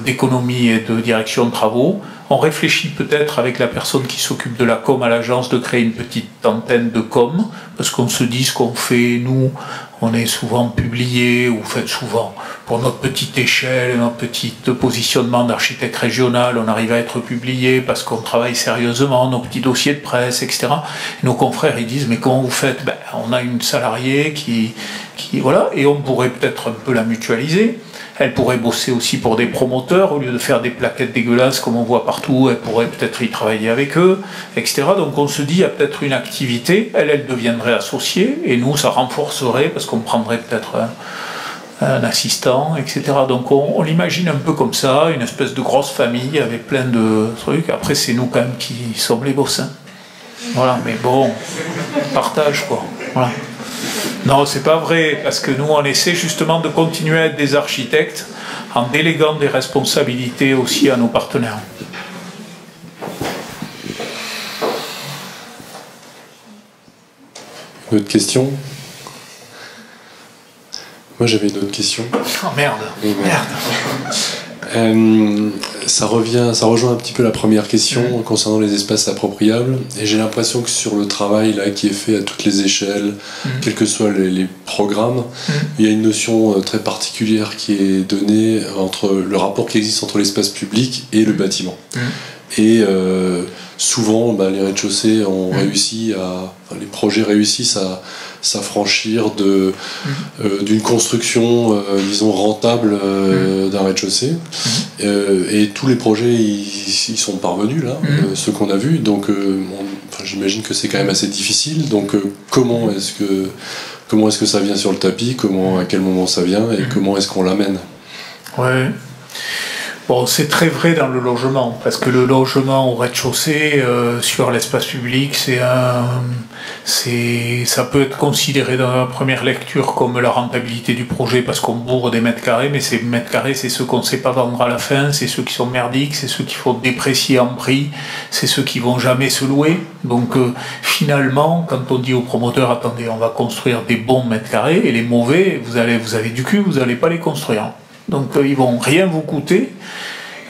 d'économie et de direction de travaux. On réfléchit peut-être avec la personne qui s'occupe de la com à l'agence de créer une petite antenne de com, parce qu'on se dit ce qu'on fait, nous, on est souvent publié, ou fait souvent, pour notre petite échelle, notre petit positionnement d'architecte régional, on arrive à être publié parce qu'on travaille sérieusement, nos petits dossiers de presse, etc. Et nos confrères, ils disent, mais comment vous faites? Ben, on a une salariée qui voilà, et on pourrait peut-être un peu la mutualiser. Elle pourrait bosser aussi pour des promoteurs, au lieu de faire des plaquettes dégueulasses comme on voit partout, elle pourrait peut-être y travailler avec eux, etc. Donc on se dit, il y a peut-être une activité, elle deviendrait associée, et nous, ça renforcerait, parce qu'on prendrait peut-être un assistant, etc. Donc on l'imagine un peu comme ça, une espèce de grosse famille avec plein de trucs. Après, c'est nous quand même qui sommes les bossins. Voilà, mais bon, partage quoi. Voilà. Non, c'est pas vrai, parce que nous, on essaie justement de continuer à être des architectes en déléguant des responsabilités aussi à nos partenaires. Une autre question? Moi, j'avais une autre question. Oh merde, Ça rejoint un petit peu la première question concernant les espaces appropriables, et j'ai l'impression que sur le travail là, qui est fait à toutes les échelles, quels que soient les programmes, il y a une notion très particulière qui est donnée entre le rapport qui existe entre l'espace public et le bâtiment. Et souvent, les rez-de-chaussée ont réussi les projets réussissent à s'affranchir d'une construction, disons, rentable d'un rez-de-chaussée. Et tous les projets y sont parvenus, là, ceux qu'on a vus. Donc, j'imagine que c'est quand même assez difficile. Donc, comment est-ce que ça vient sur le tapis? À quel moment ça vient? Et comment est-ce qu'on l'amène? Ouais. Bon, c'est très vrai dans le logement, parce que le logement au rez-de-chaussée, sur l'espace public, ça peut être considéré dans la première lecture comme la rentabilité du projet, parce qu'on bourre des mètres carrés, mais ces mètres carrés, c'est ceux qu'on ne sait pas vendre à la fin, c'est ceux qui sont merdiques, c'est ceux qu'il faut déprécier en prix, c'est ceux qui vont jamais se louer. Donc finalement, quand on dit aux promoteurs, attendez, on va construire des bons mètres carrés, et les mauvais, vous avez du cul, vous n'allez pas les construire. Donc ils vont rien vous coûter,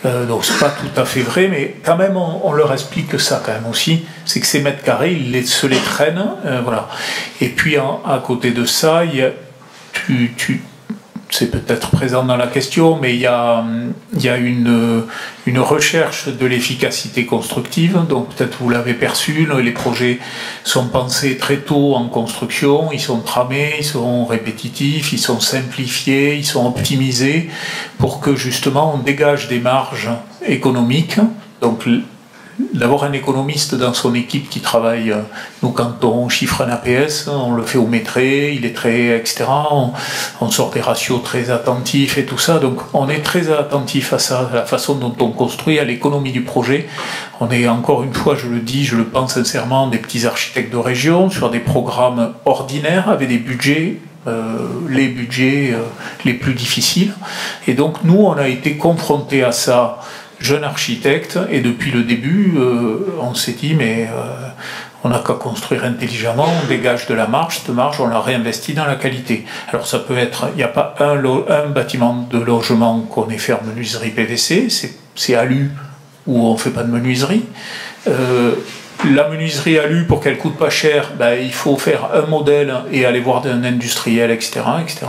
donc c'est pas tout à fait vrai, mais quand même on leur explique ça quand même aussi, c'est que ces mètres carrés, ils se les traînent, voilà. Et puis à côté de ça, c'est peut-être présent dans la question, mais il y a une recherche de l'efficacité constructive, donc peut-être vous l'avez perçu, les projets sont pensés très tôt en construction, ils sont tramés, ils sont répétitifs, ils sont simplifiés, ils sont optimisés pour que justement on dégage des marges économiques. Donc d'avoir un économiste dans son équipe qui travaille, nous quand on chiffre un APS, on le fait au métré, il est très, etc. On sort des ratios très attentifs et tout ça, donc on est très attentif à ça, à la façon dont on construit, à l'économie du projet. On est encore une fois, je le dis, je le pense sincèrement, des petits architectes de région sur des programmes ordinaires avec des budgets les budgets les plus difficiles. Et donc nous, on a été confrontés à ça, jeune architecte, et depuis le début, on s'est dit, mais on n'a qu'à construire intelligemment, on dégage de la marge, cette marge, on la réinvestit dans la qualité. Alors ça peut être, il n'y a pas un bâtiment de logement qu'on ait fait en menuiserie PVC, c'est ALU où on ne fait pas de menuiserie. la menuiserie alu, pour qu'elle coûte pas cher, ben, il faut faire un modèle et aller voir un industriel, etc., etc.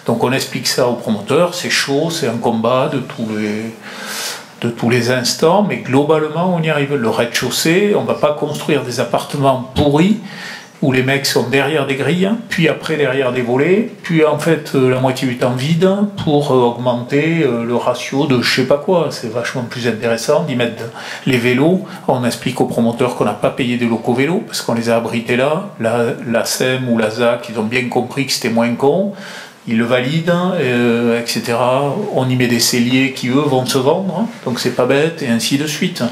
Donc on explique ça aux promoteurs, c'est chaud, c'est un combat de tous les instants, mais globalement on y arrive. Le rez-de-chaussée, on ne va pas construire des appartements pourris où les mecs sont derrière des grilles, puis après derrière des volets, puis en fait la moitié du temps vide pour augmenter le ratio de je sais pas quoi. C'est vachement plus intéressant d'y mettre les vélos. On explique aux promoteurs qu'on n'a pas payé des locaux vélos parce qu'on les a abrités là. La SEM ou la ZAC, ils ont bien compris que c'était moins con. Ils le valident, etc. On y met des celliers qui, eux, vont se vendre, donc c'est pas bête, et ainsi de suite.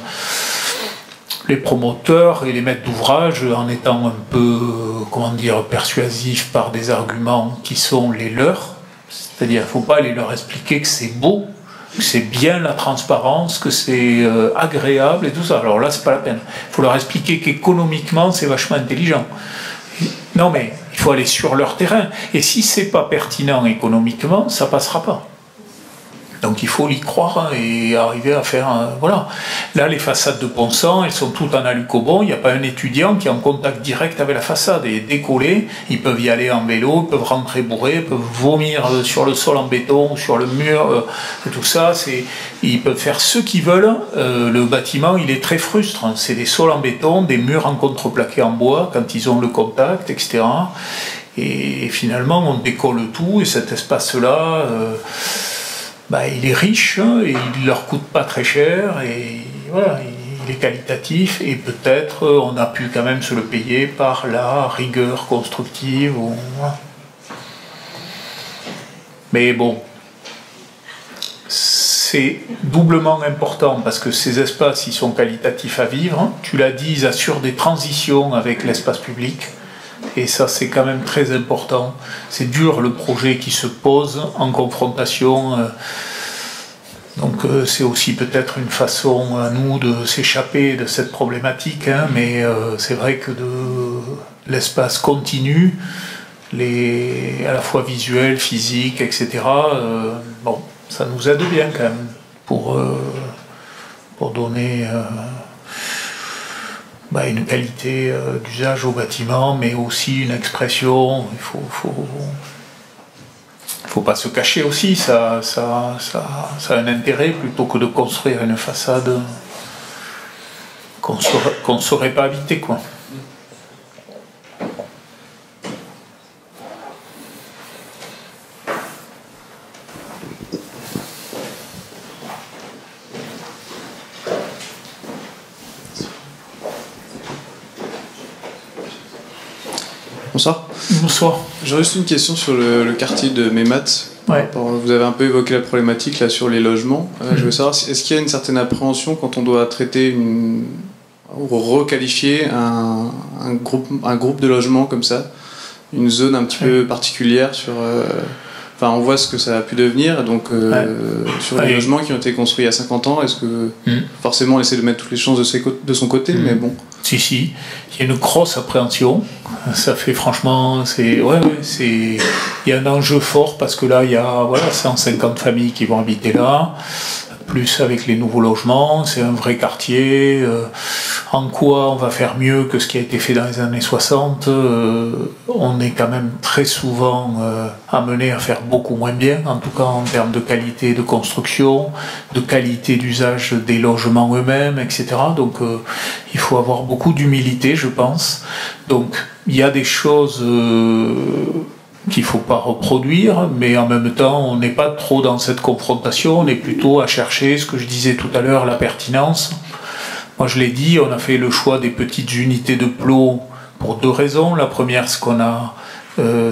Les promoteurs et les maîtres d'ouvrage, en étant un peu, comment dire, persuasifs par des arguments qui sont les leurs, c'est-à-dire il ne faut pas aller leur expliquer que c'est beau, que c'est bien la transparence, que c'est agréable et tout ça. Alors là, c'est pas la peine. Il faut leur expliquer qu'économiquement, c'est vachement intelligent. Non, mais il faut aller sur leur terrain. Et si c'est pas pertinent économiquement, ça passera pas. Donc il faut y croire et arriver à faire... voilà. Là, les façades de Pont-Sang, elles sont toutes en alucobon. Il n'y a pas un étudiant qui est en contact direct avec la façade. Et décollé, ils peuvent y aller en vélo, ils peuvent rentrer bourrés, ils peuvent vomir sur le sol en béton, sur le mur, et tout ça. Ils peuvent faire ce qu'ils veulent. Le bâtiment, il est très frustre. C'est des sols en béton, des murs en contreplaqué en bois, quand ils ont le contact, etc. Et finalement, on décolle tout, et cet espace-là... il est riche et il ne leur coûte pas très cher et voilà, il est qualitatif et peut-être on a pu quand même se le payer par la rigueur constructive. Voilà. Mais bon, c'est doublement important parce que ces espaces, ils sont qualitatifs à vivre. Tu l'as dit, ils assurent des transitions avec l'espace public. Et ça, c'est quand même très important. C'est dur, le projet qui se pose en confrontation. Donc c'est aussi peut-être une façon à nous de s'échapper de cette problématique. Mais c'est vrai que l'espace continu, à la fois visuel, physique, etc., ça nous aide bien quand même pour donner... une qualité d'usage au bâtiment, mais aussi une expression. Il faut pas se cacher aussi, ça a un intérêt plutôt que de construire une façade qu'on ne saurait pas habiter, quoi. Bonsoir. Bonsoir. J'aurais juste une question sur le quartier de Meymath. Ouais. Vous avez un peu évoqué la problématique là sur les logements. Je veux savoir, est-ce qu'il y a une certaine appréhension quand on doit traiter ou requalifier un groupe de logements comme ça, une zone un petit peu particulière sur... on voit ce que ça a pu devenir, donc sur les logements qui ont été construits il y a 50 ans, est-ce que forcément on essaie de mettre toutes les chances de son côté, mais bon. Si, il y a une grosse appréhension. Ça fait franchement, il y a un enjeu fort parce que là, il y a 150 familles qui vont habiter là, plus avec les nouveaux logements, c'est un vrai quartier. En quoi on va faire mieux que ce qui a été fait dans les années 60 on est quand même très souvent amené à faire beaucoup moins bien, en tout cas en termes de qualité de construction, de qualité d'usage des logements eux-mêmes, etc. Donc il faut avoir beaucoup d'humilité, je pense. Donc il y a des choses qu'il ne faut pas reproduire, mais en même temps, on n'est pas trop dans cette confrontation, on est plutôt à chercher, ce que je disais tout à l'heure, la pertinence. Moi, je l'ai dit, on a fait le choix des petites unités de plot pour deux raisons. La première,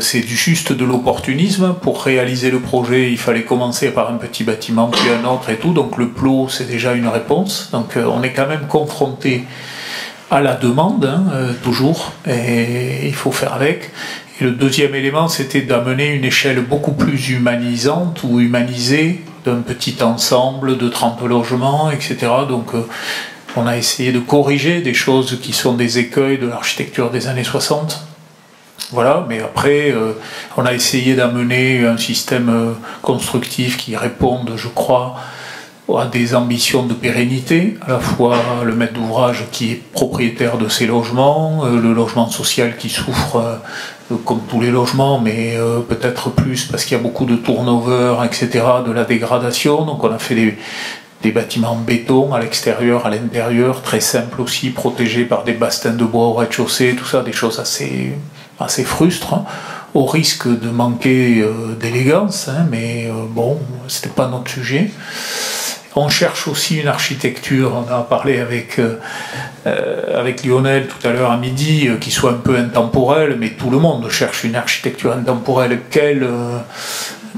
c'est juste de l'opportunisme. Pour réaliser le projet, il fallait commencer par un petit bâtiment, puis un autre et tout. Donc le plot, c'est déjà une réponse. Donc on est quand même confronté à la demande, toujours, et il faut faire avec. Et le deuxième élément, c'était d'amener une échelle beaucoup plus humanisante ou humanisée d'un petit ensemble de 30 logements, etc. Donc on a essayé de corriger des choses qui sont des écueils de l'architecture des années 60. Voilà, mais après, on a essayé d'amener un système constructif qui réponde, je crois, a des ambitions de pérennité, à la fois le maître d'ouvrage qui est propriétaire de ses logements, le logement social qui souffre comme tous les logements, mais peut-être plus parce qu'il y a beaucoup de turnover, etc., de la dégradation. Donc on a fait des bâtiments en béton à l'extérieur, à l'intérieur, très simples aussi, protégés par des bastins de bois au rez-de-chaussée, tout ça, des choses assez frustres, hein, au risque de manquer d'élégance, hein, mais bon, c'était pas notre sujet. On cherche aussi une architecture, on a parlé avec Lionel tout à l'heure à midi, qui soit un peu intemporelle, mais tout le monde cherche une architecture intemporelle.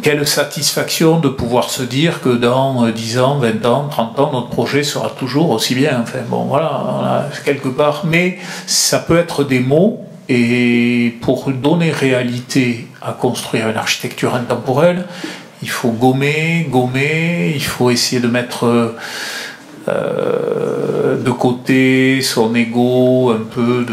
Quelle satisfaction de pouvoir se dire que dans 10 ans, 20 ans, 30 ans, notre projet sera toujours aussi bien. Enfin bon, voilà, on a quelque part. Mais ça peut être des mots, et pour donner réalité à construire une architecture intemporelle, il faut gommer, il faut essayer de mettre de côté son ego un peu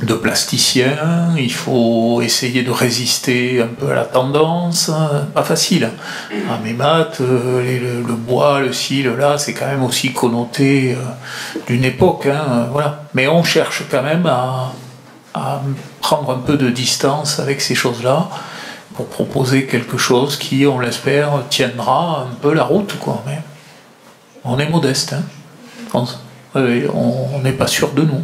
de plasticien, il faut essayer de résister un peu à la tendance, pas facile. Ah, mes maths, le bois, le ci, le là, c'est quand même aussi connoté d'une époque, hein, voilà. Mais on cherche quand même à prendre un peu de distance avec ces choses-là, pour proposer quelque chose qui, on l'espère, tiendra un peu la route, quoi. Mais on est modeste, hein. On n'est pas sûr de nous.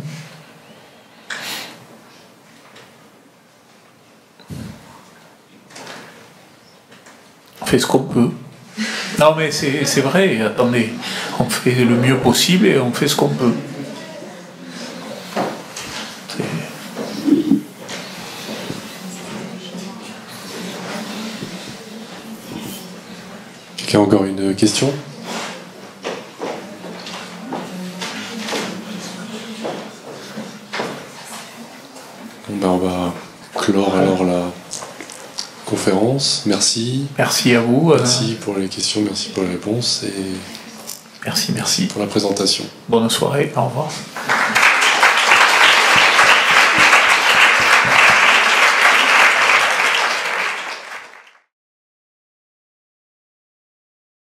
On fait ce qu'on peut. Non mais c'est vrai, attendez, on fait le mieux possible et on fait ce qu'on peut. Quelqu'un a encore une question ? Bon ben on va clore alors la conférence. Merci. Merci à vous. Merci pour les questions, merci pour les réponses et merci. pour la présentation. Bonne soirée, au revoir.